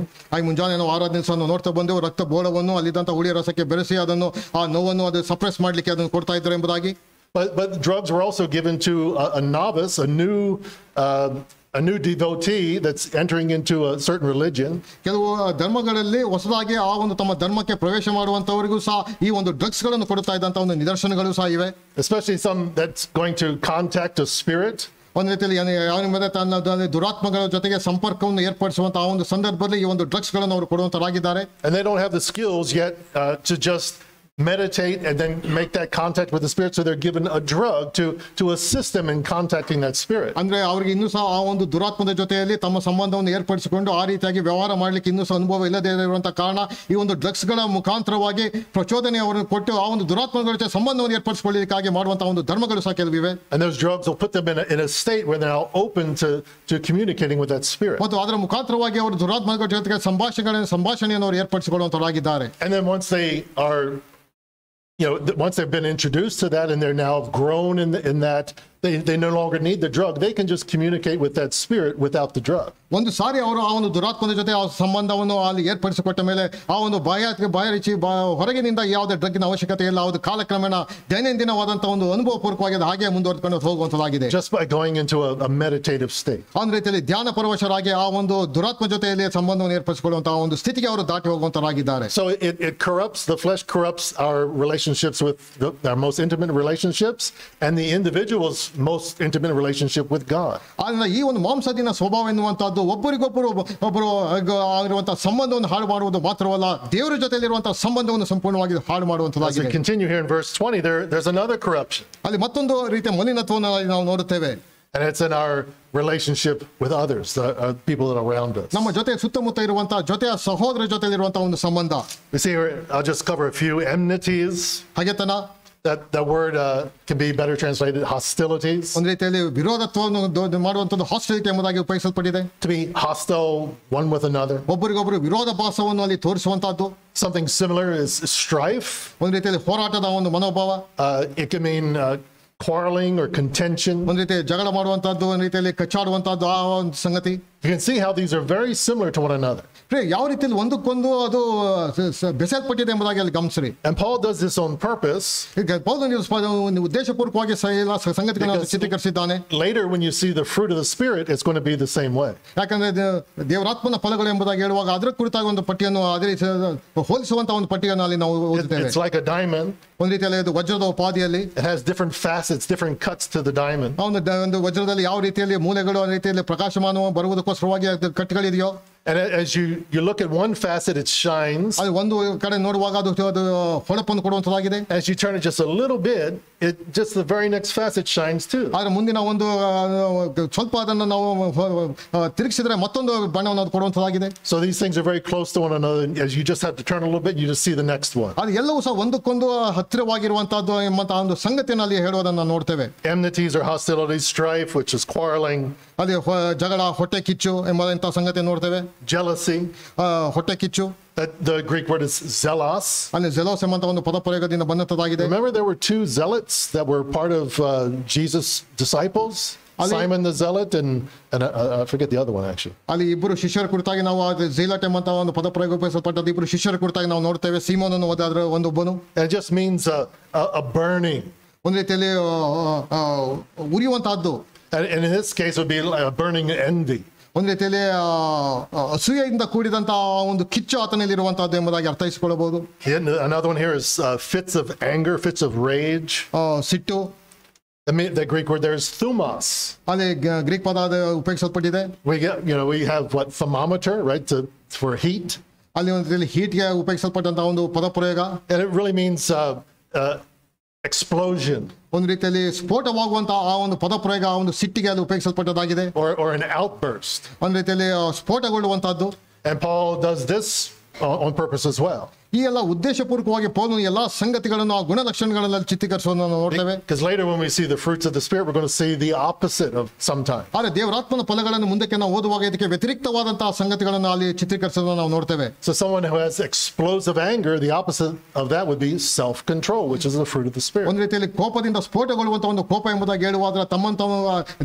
ಮುಂಜಾನೆ ನಾವು ಆರಾಧನೆ ನೋಡ್ತಾ ಬಂದೆವು, ರಕ್ತ ಬೋಳವನ್ನು ಅಲ್ಲಿದ್ದಂತ ಹುಳಿಯ ರಸಕ್ಕೆ ಬೆರೆಸಿ ಅದನ್ನು ಆ ನೋವನ್ನು ಅದು ಸಪ್ರೆಸ್ ಮಾಡ್ಲಿಕ್ಕೆ ಅದನ್ನು ಕೊಡ್ತಾ ಇದ್ದಾರೆ ಎಂಬುದಾಗಿ. But drugs were also given to a novice, a new devotee that's entering into a certain religion. ಕೆಲವು ಧರ್ಮಗಳಲ್ಲಿ ಹೊಸದಾಗಿ ಆ ಒಂದು ತಮ್ಮ ಧರ್ಮಕ್ಕೆ ಪ್ರವೇಶ ಮಾಡುವಂತವರಿಗೂ ಸಹ ಈ ಒಂದು ಡ್ರಗ್ಸ್ ಗಳನ್ನು ಕೊಡ್ತಾ ಇದ್ದಂತ ಒಂದು ನಿದರ್ಶನಗಳು ಸಹ ಇವೆ. Especially some that's going to contact a spirit. ಒಂದು ರೀತಿಯಲ್ಲಿ ಯಾವ ಮೇಲೆ ತನ್ನ ದುರಾತ್ಮಗಳ ಜೊತೆಗೆ ಸಂಪರ್ಕವನ್ನು ಏರ್ಪಡಿಸುವಂತಹ ಒಂದು ಸಂದರ್ಭದಲ್ಲಿ ಈ ಒಂದು ಡ್ರಗ್ಸ್ ಗಳನ್ನು ಅವರು ಕೊಡುವಂತರಾಗಿದ್ದಾರೆ. And they don't have the skills yet to just meditate and then make that contact with the spirit, so they're given a drug to assist them in contacting that spirit. ಅಂದ್ರೆ ಅವರಿಗೆ ಇನ್ನೂ ಸಹ ಆ ಒಂದು ದುರಾತ್ಮದ ಜೊತೆಯಲ್ಲಿ ತಮ್ಮ ಸಂಬಂಧವನ್ನು ಏರ್ಪಡಿಸಿಕೊಂಡು ಆ ರೀತಿಯಾಗಿ ವ್ಯವಹಾರ ಮಾಡ್ಲಿಕ್ಕೆ ಇನ್ನೂ ಸಹ ಅನುಭವ ಇಲ್ಲದೇ ಇರುವಂತಹ ಕಾರಣ ಈ ಒಂದು ಡ್ರಗ್ಸ್ ಗಳ ಮುಖಾಂತರವಾಗಿ ಪ್ರಚೋದನೆ ಅವರನ್ನು ಕೊಟ್ಟು ಆ ಒಂದು ದುರಾತ್ಮಗಳ ಜೊತೆ ಸಂಬಂಧವನ್ನು ಏರ್ಪಡಿಸಿಕೊಳ್ಳಲಿಕ್ಕಾಗಿ ಮಾಡುವಂತಹ ಒಂದು ಧರ್ಮಗಳು ಸಹ ಕೆಲವಿವೆ. And those drugs will put them in a state where they're now open to communicating with that spirit. ಮತ್ತು ಅದರ ಮುಖಾಂತರವಾಗಿ ಅವರು ದುರಾತ್ಮಗಳ ಜೊತೆಗೆ ಸಂಭಾಷಣೆಯನ್ನು ಅವರು ಏರ್ಪಡಿಸಿಕೊಳ್ಳುವಂತರಾಗಿದ್ದಾರೆ. And then once they are, once they've been introduced to that and they're now grown in that, they no longer need the drug. They can just communicate with that spirit without the drug. ಒಂದು ಸಾರಿ ಅವರು ಆ ಒಂದು ದುರಾತ್ಮದ ಜೊತೆ ಆ ಸಂಬಂಧವನ್ನು ಅಲ್ಲಿ ಏರ್ಪಡಿಸಿಕೊಟ್ಟ ಮೇಲೆ ಆ ಒಂದು ಬಾಯಾರಿಕೆ ಹೊರಗಿನಿಂದ ಯಾವುದೇ ಡ್ರಗ್ಗಿನ ಅವಶ್ಯಕತೆ ಇಲ್ಲ. ಅದು ಕಾಲಕ್ರಮೇಣ ದೈನಂದಿನವಾದಂತಹ ಒಂದು ಅನುಭವಪೂರ್ವಕವಾಗಿ ಹಾಗೆ ಮುಂದುವರೆದುಕೊಂಡು ಹೋಗುವಂತದ್ದಾಗಿದೆ. Just by going into a meditative state. ಒಂದು ರೀತಿಯಲ್ಲಿ ಧ್ಯಾನ ಪರವಶರಾಗಿ ಆ ಒಂದು ದುರಾತ್ಮ ಜೊತೆಯಲ್ಲಿ ಸಂಬಂಧವನ್ನು ಏರ್ಪಡಿಸಿಕೊಳ್ಳುವಂತಹ ಒಂದು ಸ್ಥಿತಿಗೆ ಅವರು ದಾಟಿ ಹೋಗುವಂತರಾಗಿದ್ದಾರೆ. So it corrupts, the flesh corrupts our relationships with our most intimate relationships and the individual's most intimate relationship with God. ಆದ್ದರಿಂದ ಈ ಒಂದು ಮಾಂಸದಿನ ಸ್ವಭಾವ ಎನ್ನುವಂತಹದ್ದು ಒಬ್ಬರು ಆಗಿರುವಂತಹ ಸಂಬಂಧವನ್ನು ಹಾಳು ಮಾಡುವುದು ಮಾತ್ರವಲ್ಲ, ದೇವರ ಜೊತೆಯಲ್ಲಿರುವಂತಹ ಸಂಬಂಧವನ್ನು ಸಂಪೂರ್ಣವಾಗಿ ಹಾಳು As we ಮಾಡುವಂತದ್ದಾಗಿದೆ. continue here in verse 20, there's another corruption. ಅಲ್ಲಿ ಮತ್ತೊಂದು ರೀತಿಯ ಮಲಿನತ್ವವನ್ನು ನಾವು ನೋಡುತ್ತೇವೆ. And it's in our relationship with others, the people that are around us. ನಮ್ಮ ಜೊತೆ ಸುತ್ತಮುತ್ತ ಇರುವಂತಹ ಜೊತೆಯ ಸಹೋದರ ಜೊತೆಯಲ್ಲಿರುವಂತಹ ಒಂದು ಸಂಬಂಧ. We see here, I'll just cover a few enmities. ಹಾಗೆತನ That word can be better translated hostilities. ಒಂದು ರೀತಿಯಲ್ಲಿ ವಿರೋಧತ್ವವನ್ನು ಮಾಡುವಂಥದ್ದು ಹಾಸ್ಟಿಲಿಟಿ ಎಂಬುದಾಗಿ ಉಪಯೋಗಿಸಲ್ಪಟ್ಟಿದೆ. To be hostile one with another. ಒಬ್ಬರಿಗೊಬ್ಬರು ವಿರೋಧ ಭಾಸವನ್ನು ಅಲ್ಲಿ ತೋರಿಸುವಂತಹದ್ದು. Something similar is strife. ಒಂದು ರೀತಿಯಲ್ಲಿ ಹೋರಾಟದ ಒಂದು ಮನೋಭಾವ. It can mean quarreling or contention. ಒಂದು ರೀತಿ ಜಗಳ ಮಾಡುವಂತಹದ್ದು, ಒಂದು ರೀತಿಯಲ್ಲಿ ಕಚ್ಚಾಡುವಂತಹದ್ದು ಆ ಒಂದು ಸಂಗತಿ. You can see how these are very similar to one another. ಯಾವ ರೀತಿಯಲ್ಲಿ ಒಂದಕ್ಕೊಂದು ಅದು ಬೆಸಲ್ಪಟ್ಟಿದೆ ಎಂಬುದಾಗಿ ಅಲ್ಲಿ ಗಮನಿಸ್ರಿ. And Paul does this on purpose. ಈಗ ಪೌಲನು ಉದ್ದೇಶಪೂರ್ವಕವಾಗಿ ಸಂಗತಿಗಳನ್ನು ಚಿತ್ರೀಕರಿಸಿದ್ದಾನೆ. Later when you see the fruit of the Spirit, it's going to be the same way. ಯಾಕಂದ್ರೆ ದೇವರಾತ್ಮನ ಫಲಗಳು ಎಂಬುದಾಗಿ ಹೇಳುವಾಗ ಅದರ ಕುರಿತಾಗಿ ಒಂದು ಪಟ್ಟಿಯನ್ನು ಅದೇ ಹೋಲಿಸುವಂತ ಒಂದು ಪಟ್ಟಿಯನ್ನು ಅಲ್ಲಿ ನಾವು ಓದುತ್ತೇವೆ. It's like a diamond. ಒಂದು ರೀತಿಯಲ್ಲಿ ಇದು ವಜ್ರದ ಉಪಾದಿಯಲ್ಲಿ It has different facets, different cuts to the diamond. ಒಂದು ವಜ್ರದಲ್ಲಿ ಯಾವ ರೀತಿಯಲ್ಲಿ ಮೂಲೆಗಳು ಆ ರೀತಿಯಲ್ಲಿ ಪ್ರಕಾಶಮಾನ ಬರುವುದಕ್ಕೋಸ್ಕರವಾಗಿ ಕಟ್ಟುಗಳಿದೆಯೋ. And as you look at one facet, it shines. ಅದು ಒಂದು ಕಡೆ ನೋಡುವಾಗ ಅದು ಹೊಳಪನ್ನು ಕೊಡುವಂತದ್ದಾಗಿದೆ. As you turn it just a little bit, just the very next facet shines too. ಆದ್ರೆ ಮುಂದಿನ ಒಂದು ಸ್ವಲ್ಪ ಅದನ್ನು ನಾವು ತಿರುಗಿಸಿದ್ರೆ ಮತ್ತೊಂದು ಬಣ್ಣವನ್ನು ಅದು ಕೊಡುವಂತದ್ದಾಗಿದೆ. So these things are very close to one another. As you just have to turn a little bit, you just see the next one. ಅದು ಎಲ್ಲವೂ ಸಹ ಒಂದಕ್ಕೊಂದು ಹತ್ತಿರವಾಗಿರುವಂತಹದ್ದು ಎಂಬಂತಹ ಒಂದು ಸಂಗತಿಯನ್ನು ಅಲ್ಲಿ ಹೇಳುವುದನ್ನು ನಾವು ನೋಡ್ತೇವೆ. Enmities or hostilities, strife, which is quarreling. ಅದೇ ಜಗಳ, ಹೊಟ್ಟೆ ಕಿಚ್ಚು ಎಂಬಂತಹ ಸಂಗತಿ ನೋಡ್ತೇವೆ. Jealousy. ಹೊಟ್ಟೆ ಕಿಚ್ಚು. The Greek word is zelos. ಅಲ್ಲಿ ಜೆಲೋಸ್ ಎಂಬಂತ ಒಂದು ಪದಪ್ರಯೋಗದಿಂದ ಬಂದಂತದ್ದಾಗಿದೆ. Remember there were two zealots that were part of Jesus' disciples? Simon the Zealot and I forget the other one actually. ಅಲ್ಲಿ ಇಬ್ಬರು ಶಿಷ್ಯರ ಕುರಿತಾಗಿ ನಾವು ಝೀಲಟ್ ಎಂಬಂತ ಒಂದು ಪದಪ್ರಯೋಗ ಉಪಯೋಗಿಸಲ್ಪಟ್ಟದ್ದು ಇಬ್ಬರು ಶಿಷ್ಯರ ಕುರಿತಾಗಿ ನಾವು ನೋಡ್ತೇವೆ. ಸೀಮೋನನ್ನು ಅದರ ಒಂದೊಬ್ಬನು. It just means a burning. ಒಂದು ರೀತಿಯಲ್ಲಿ ಉರಿಯುವಂತಹದ್ದು. And in this case it would be like a burning envy. ಒಂದು ರೀತಿಯಲ್ಲಿ ಅಸೂಯೆಯಿಂದ ಕೂಡಿದಂತಹ ಒಂದು ಕಿಚ್ಚು ಆತನಲ್ಲಿರುವಂತಹದ್ದು ಎಂಬುದಾಗಿ ಅರ್ಥೈಸಿಕೊಳ್ಳಬಹುದು. Another one here is fits of anger, fits of rage. ಸಿಟ್ಟು. The Greek word there is thumos. ಅಲ್ಲಿ ಗ್ರೀಕ್ ಪದ ಉಪಯೋಗಿಸಲ್ಪಟ್ಟಿದೆ. We have what, thermometer, right, for heat. ಅಲ್ಲಿ ಒಂದು ರೀತಿಯಲ್ಲಿ ಹೀಟ್ಗೆ ಉಪಯೋಗಿಸಲ್ಪಟ್ಟಂತಹ ಒಂದು ಪದಪ್ರಯೋಗ. And it really means explosion. ಒಂದು ರೀತಿಯಲ್ಲಿ ಸ್ಫೋಟವಾಗುವಂತಹ ಆ ಒಂದು ಪದಪ್ರಯೋಗ ಆ ಒಂದು ಸಿಟ್ಟಿಗೆ ಅಲ್ಲಿ ಉಪಯೋಗಿಸಲ್ಪಟ್ಟದಾಗಿದೆ. Or an outburst. ಒಂದು ರೀತಿಯಲ್ಲಿ ಸ್ಫೋಟಗೊಳ್ಳುವಂತಹದ್ದು. And Paul does this on purpose as well. ಈ ಎಲ್ಲ ಉದ್ದೇಶಪೂರ್ವಕವಾಗಿ ಪೌಲನು ಎಲ್ಲಾ ಸಂಗತಿಗಳನ್ನು ಆ ಗುಣಲಕ್ಷಣಗಳಲ್ಲಿ ಚಿತ್ರೀಕರಿಸುವುದನ್ನು ನಾವು ನೋಡ್ತೇವೆ. Because later when we see the fruits of the Spirit, we're going to see the opposite of sometimes. ಆದರೆ ದೇವರಾತ್ಮನ ಫಲಗಳನ್ನು ಮುಂದಕ್ಕೆ ನಾವು ಓದುವಾಗ ಇದಕ್ಕೆ ವ್ಯತಿರಿಕ್ತವಾದಂತಹ ಸಂಗತಿಗಳನ್ನು ಅಲ್ಲಿ ಚಿತ್ರೀಕರಿಸುವುದನ್ನು ನಾವು ನೋಡ್ತೇವೆ. So someone who has explosive anger, the opposite of that would be self-control, which is the fruit of the Spirit. ಒಂದು ರೀತಿಯಲ್ಲಿ ಕೋಪದಿಂದ ಸ್ಫೋಟಗೊಳ್ಳುವಂತಹ ಒಂದು ಕೋಪ ಎಂಬುದಾಗಿ ಹೇಳುವಾದ್ರೆ ತಮ್ಮಂತಾವು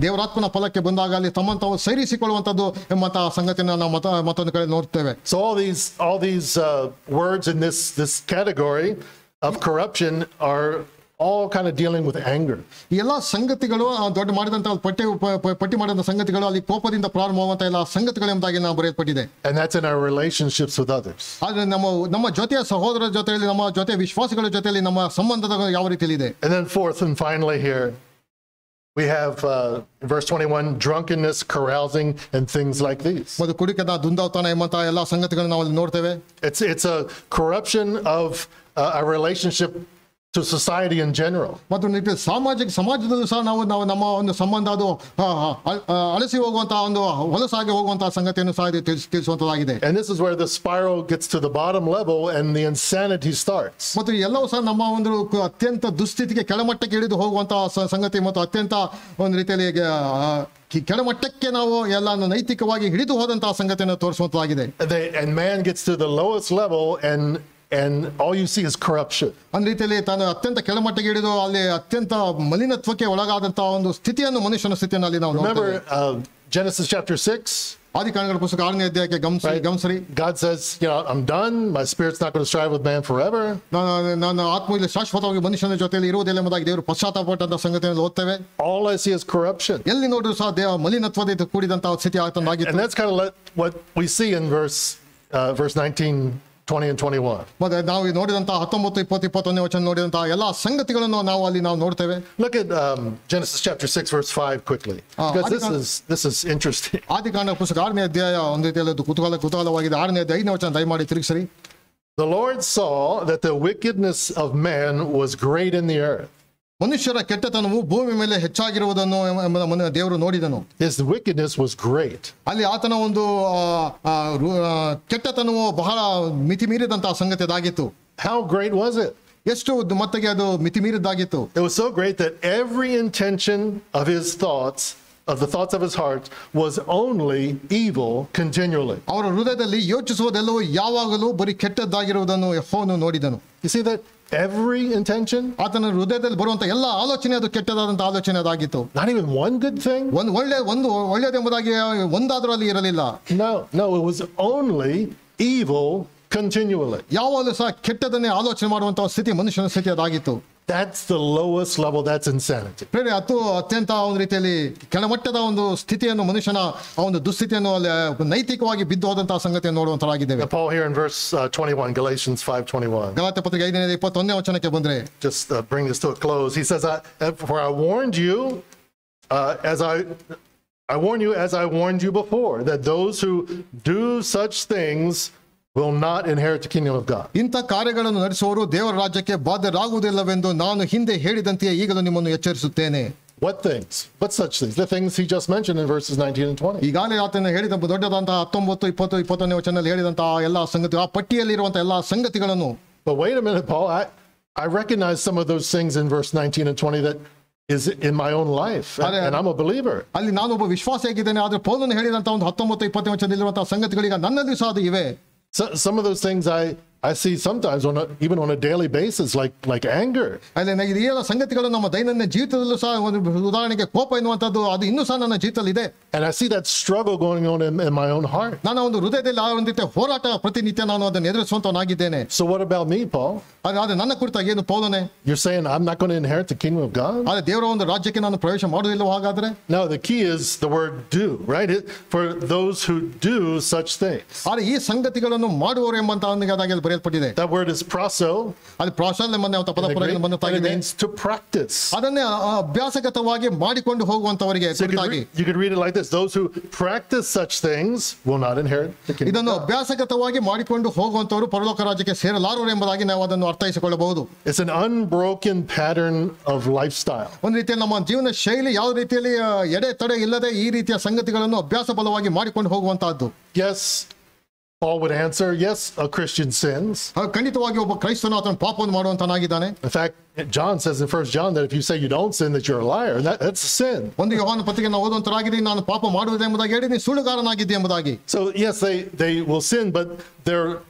ದೇವರಾತ್ಮನ ಫಲಕ್ಕೆ ಬಂದಾಗ ಅಲ್ಲಿ ತಮ್ಮಂತಾವು ಸೈರಿಸಿಕೊಳ್ಳುವಂತದ್ದು ಎಂಬಂತಹ ಸಂಗತಿಯನ್ನು ನಾವು ಮತ್ತೊಂದು ಕಡೆ ನೋಡ್ತೇವೆ. So all these words in this category of corruption are all kind of dealing with anger. ಈ ಎಲ್ಲಾ ಸಂಗತಿಗಳು ದೊಡ್ಡ ಮಾಡಿದಂತಹ ಪಟ್ಟಿ ಮಾಡಿದಂತಹ ಸಂಗತಿಗಳು ಅಲ್ಲಿ ಕೋಪದಿಂದ ಪ್ರಾರಂಭವಾಗುವಂತಹ ಎಲ್ಲ ಸಂಗತಿಗಳು ಎಂಬುದಾಗಿ ನಾವು ಬರೆಯಲ್ಪಟ್ಟಿದೆ. And that's in our relationships with others. ಆದ್ರೆ ನಮ್ಮ ಜೊತೆಯ ಸಹೋದರರ ಜೊತೆಯಲ್ಲಿ ನಮ್ಮ ಜೊತೆ ವಿಶ್ವಾಸಿಗಳ ಜೊತೆಯಲ್ಲಿ ನಮ್ಮ ಸಂಬಂಧದ ಯಾವ ರೀತಿಯಲ್ಲಿ ಇದೆ. And then fourth and finally here we have verse 21, drunkenness, carousing, and things like these. ಮತ್ತು ಕುಡಿಕದ ದುಂದಾವತನ ಎಂಬಂತಹ ಎಲ್ಲ ಸಂಗತಿಗಳನ್ನು ನಾವು ಅಲ್ಲಿ ನೋಡ್ತೇವೆ. It's a corruption of a relationship to society in general. ಮತ್ತು ಸಮಾಜದಲ್ಲೂ ಸಹ ನಾವು ನಮ್ಮ ಒಂದು ಸಂಬಂಧ ಅದು ಅಳಸಿ ಹೋಗುವಂತಹ ಒಂದು ಹೊಲಸಾಗಿ ಹೋಗುವಂತಹ ಸಂಗತಿಯನ್ನು ಸಹ ತಿಳಿಸುವಂತದ್ದಾಗಿದೆ. And this is where the spiral gets to the bottom level and the insanity starts. ಮತ್ತು ಎಲ್ಲವೂ ಸಹ ನಮ್ಮ ಒಂದು ಅತ್ಯಂತ ದುಸ್ಥಿತಿಗೆ ಕೆಳಮಟ್ಟಕ್ಕೆ ಇಳಿದು ಹೋಗುವಂತಹ ಸಂಗತಿ ಮತ್ತು ಅತ್ಯಂತ ಒಂದು ರೀತಿಯಲ್ಲಿ ಕೆಳಮಟ್ಟಕ್ಕೆ ನಾವು ಎಲ್ಲ ನೈತಿಕವಾಗಿ ಹಿಡಿದು ಹೋದಂತಹ ಸಂಗತಿಯನ್ನು ತೋರಿಸುವಂತದ್ದಾಗಿದೆ. And man gets to the lowest level and and all you see is corruption. ಒಂದು ರೀತಿಯಲ್ಲಿ ತಾನು ಅತ್ಯಂತ ಕೆಳಮಟ್ಟಿಗೆ ಹಿಡಿದು ಅಲ್ಲಿ ಅತ್ಯಂತ ಮಲಿನತ್ವಕ್ಕೆ ಒಳಗಾದಂತಹ ಒಂದು ಸ್ಥಿತಿಯನ್ನು ಮನುಷ್ಯನ ಸ್ಥಿತಿಯನ್ನು ಅಲ್ಲಿ ನಾವು ನೋಡ್ತೇವೆ. Remember Genesis chapter 6? ಆದಿಕಾಂಡಗಳ ಪುಸ್ತಕ 6ನೇ ಅಧ್ಯಾಯಕ್ಕೆ ಗಮನಿಸಿ. God says, I'm done. My spirit's not going to strive with man forever. ನಾನು ಆತ್ಮ ಇಲ್ಲಿ ಶಾಶ್ವತವಾಗಿ ಮನುಷ್ಯನ ಜೊತೆಯಲ್ಲಿ ಇರುವುದಿಲ್ಲ ಎಂಬುದಾಗಿ ದೇವರು ಪಶ್ಚಾತ್ತಾಪಟ್ಟಂತ ಸಂಗತಿಯನ್ನು ಓದ್ತೇವೆ. All I see is corruption. ಎಲ್ಲಿ ನೋಡಿದ್ರು ಸಹ ದೇಹ ಮಲಿನತ್ವದಿಂದ ಕೂಡಿದಂತಹ ಸ್ಥಿತಿ ಆತನಾಗಿತ್ತು. And that's kind of what we see in verse 19, 20 and 21. ಮತ್ತೆ ನಾವು ನೋಡಿದಂತಹ 19, 20, 21ನೇ ವಚನ ನೋಡಿದಂತಹ ಎಲ್ಲಾ ಸಂಗತಿಗಳನ್ನು ನಾವು ಅಲ್ಲಿ ನೋಡ್ತೇವೆ. Look at Genesis chapter 6 verse 5 quickly, because this is interesting. ಆದಿಕಾಂಡ ಪುಸ್ತಕ 6ನೇ ಅಧ್ಯಾಯ ಒಂದು ರೀತಿಯಲ್ಲಿ ಕುತೂಹಲವಾಗಿದೆ. 6ನೇ ಅಧ್ಯಾಯ 5ನೇ ವಚನ ದಯಮಾಡಿ ತಿರುಗಿಸಿರಿ. The Lord saw that the wickedness of man was great in the earth. ಮನುಷ್ಯರ ಕೆಟ್ಟತನವು ಭೂಮಿ ಮೇಲೆ ಹೆಚ್ಚಾಗಿರುವುದನ್ನು ಎಂಬುದನ್ನು ದೇವರು ನೋಡಿದನು. His wickedness was great. ಅಲ್ಲಿ ಆತನ ಒಂದು ಕೆಟ್ಟತನವು ಬಹಳ ಮಿತಿಮೀರಿದಂತಹ ಸಂಗತಿ ಅದಾಗಿತ್ತು. How great was it? ಎಷ್ಟು ಮಟ್ಟಿಗೆ ಅದು ಮಿತಿಮೀರಿದ್ದಾಗಿತ್ತು. It was so great that every intention of his thoughts, of the thoughts of his heart, was only evil continually. ಅವರ ಹೃದಯದಲ್ಲಿ ಯೋಚಿಸುವುದೆಲ್ಲವೂ ಯಾವಾಗಲೂ ಬರೀ ಕೆಟ್ಟದ್ದಾಗಿರುವುದನ್ನು ಯೆಹೋವನು ನೋಡಿದನು. You see that? Every intention, ಆತನ ಹೃದಯದಲ್ಲಿ ಬರುವಂತ ಎಲ್ಲ ಆಲೋಚನೆ ಅದು ಕೆಟ್ಟದಾದಂತ ಆಲೋಚನೆ ಅದಾಗಿತ್ತು. not even one good thing. ಒಂದು ಒಳ್ಳೆಯದೆಂಬುದಾಗಿ ಒಂದಾದ್ರೂ ಅಲ್ಲಿ ಇರಲಿಲ್ಲ. No, it was only evil continually. ಯಾವಾಗಲೂ ಸಹ ಕೆಟ್ಟದನ್ನೇ ಆಲೋಚನೆ ಮಾಡುವಂತಹ ಸ್ಥಿತಿ ಮನುಷ್ಯನ ಸ್ಥಿತಿ ಅದಾಗಿತ್ತು. That's the lowest level. That's insanity. ಅತ್ಯಂತ ಒಂದು ರೀತಿಯಲ್ಲಿ ಕೆಳಮಟ್ಟದ ಒಂದು ಸ್ಥಿತಿಯನ್ನು ಮನುಷ್ಯನ ಆ ಒಂದು ದುಸ್ಥಿತಿಯನ್ನು ನೈತಿಕವಾಗಿ ಬಿದ್ದು ಹೋದಂತಹ ಸಂಗತಿಯನ್ನು ನೋಡುವಂತರಾಗಿದ್ದೇವೆ. Paul here in verse 21, Galatians 5:21. Galatia ಪತ್ರಿಕೆ 5ನೇ 21ನೇ ವಚನಕ್ಕೆ ಬಂದ್ರೆ, just bring this to a close. He says, for I warned you, I warn you as I warned you before, that those who do such things will not inherit the kingdom of God. ಇಂಥ ಕಾರ್ಯಗಳನ್ನು ನಡೆಸುವವರು ದೇವರ ರಾಜ್ಯಕ್ಕೆ ಬಾಧ್ಯರಾಗುವುದಿಲ್ಲವೆಂದು ನಾನು ಹಿಂದೆ ಹೇಳಿದಂತೆಯೇ ಈಗಲೂ ನಿಮ್ಮನ್ನು ಎಚ್ಚರಿಸುತ್ತೇನೆ. What things? What such things? The things he just mentioned in verses 19 and 20. ಈಗಾಗಲೇ ಆತನ ಹೇಳಿದ ದೊಡ್ಡದಂತಹ 19, 20, 21ನೇ ವಚನದಲ್ಲಿ ಹೇಳಿದಂತಹ ಎಲ್ಲಾ ಸಂಗತಿ, ಆ ಪಟ್ಟಿಯಲ್ಲಿ ಇರುವಂತಹ ಎಲ್ಲಾ ಸಂಗತಿಗಳನ್ನು. But wait a minute, Paul. I recognize some of those things in verse 19 and 20 that is in my own life, and I'm a believer. ಅಲ್ಲಿ ನಾನು ಒಬ್ಬ ವಿಶ್ವಾಸಿಯಾಗಿದ್ದೇನೆ. ಆದ್ರೆ ಪೌಲನು ಹೇಳಿದಂತಹ ಒಂದು 19, 20ನೇ ವಚನದಲ್ಲಿರುವಂತಹ ಸಂಗತಿಗಳೀಗ ನನ್ನಲ್ಲಿ ಸಹ ಅದು ಇವೆ. Some of those things I see sometimes even on a daily basis, like anger. ಅಲ್ಲಿ ಈ ಎಲ್ಲ ಸಂಗತಿಗಳು ನಮ್ಮ ದೈನಂದಿನ ಜೀವಿತದಲ್ಲೂ ಸಹ ಒಂದು ಉದಾಹರಣೆಗೆ ಕೋಪ ಎನ್ನುವಂಥದ್ದು ಅದು ಇನ್ನೂ ಸಹ ನನ್ನ ಜೀವಿತದಲ್ಲಿ ಇದೆ. And I see that struggle going on in my own heart. ನನ್ನ ಒಂದು ಹೃದಯದಲ್ಲಿ ಆ ಒಂದು ರೀತಿಯ ಹೋರಾಟ ಪ್ರತಿನಿತ್ಯ ನಾನು ಅದನ್ನು ಎದುರಿಸುವಂತವನಾಗಿದ್ದೇನೆ. So what about me, Paul? ಆದ್ರೆ ನನ್ನ ಕುರಿತಾಗಿ ಏನು ಪೌಲನೇ? You're saying I'm not going to inherit the kingdom of God? ಆದ್ರೆ ದೇವರ ಒಂದು ರಾಜ್ಯಕ್ಕೆ ನಾನು ಪ್ರವೇಶ ಮಾಡುವುದಿಲ್ಲ ಹಾಗಾದ್ರೆ? No, the key is the word do, right? For those who do such things. ಆದ್ರೆ ಈ ಸಂಗತಿಗಳನ್ನು ಮಾಡುವವರು ಎಂಬಂತಹದಾಗಿ ಬರೆಯಲ್ಪಟ್ಟಿದೆ. That word is proso. ಅದು ಪ್ರಾಸಲ್ ಎಂಬ ಪದ it means to practice. ಅದನ್ನೇ ಅಭ್ಯಾಸಗತವಾಗಿ ಮಾಡಿಕೊಂಡು ಹೋಗುವಂತವರಿಗೆ ಕುರಿತಾಗಿ. You could read it like this: those who practice such things will not inherit the kingdom. ಇದನ್ನು ಅಭ್ಯಾಸಗತವಾಗಿ ಮಾಡಿಕೊಂಡು ಹೋಗುವಂತವರು ಪರಲೋಕ ರಾಜ್ಯಕ್ಕೆ ಸೇರಲಾರರು ಎಂಬುದಾಗಿ ನಾವು ಅದನ್ನು ಅರ್ಥೈಸಿಕೊಳ್ಳಬಹುದು. It's an unbroken pattern of lifestyle. ಒಂದು ರೀತಿಯಲ್ಲಿ ನಮ್ಮ ಜೀವನ ಶೈಲಿ ಯಾವ ರೀತಿಯಲ್ಲಿ ಎಡೆತಡೆ ಇಲ್ಲದೆ ಈ ರೀತಿಯ ಸಂಗತಿಗಳನ್ನು ಅಭ್ಯಾಸ ಬಲವಾಗಿ ಮಾಡಿಕೊಂಡು ಹೋಗುವಂತಹದ್ದು. Yes, Paul would answer, yes, a Christian sins. ಖಂಡಿತವಾಗಿ ಒಬ್ಬ ಕ್ರೈಸ್ತನು ಆತನ ಪಾಪವನ್ನು ಮಾಡುವಂತನಾಗಿದ್ದಾನೆ. In fact, John says in 1 John that if you say you don't sin, that you're a liar. That's a sin. ಒಂದು ಯೋಹಾನ ಪತ್ರಿಕೆ ನಾವು ಓದುವಂತರಾಗಿದೆ, ನಾನು ಪಾಪ ಮಾಡುವುದೇ ಎಂಬುದಾಗಿ ಹೇಳಿ ನೀನು ಸುಳ್ಳುಗಾರನಾಗಿದ್ದೆ ಎಂಬುದಾಗಿ. So yes, they will sin, but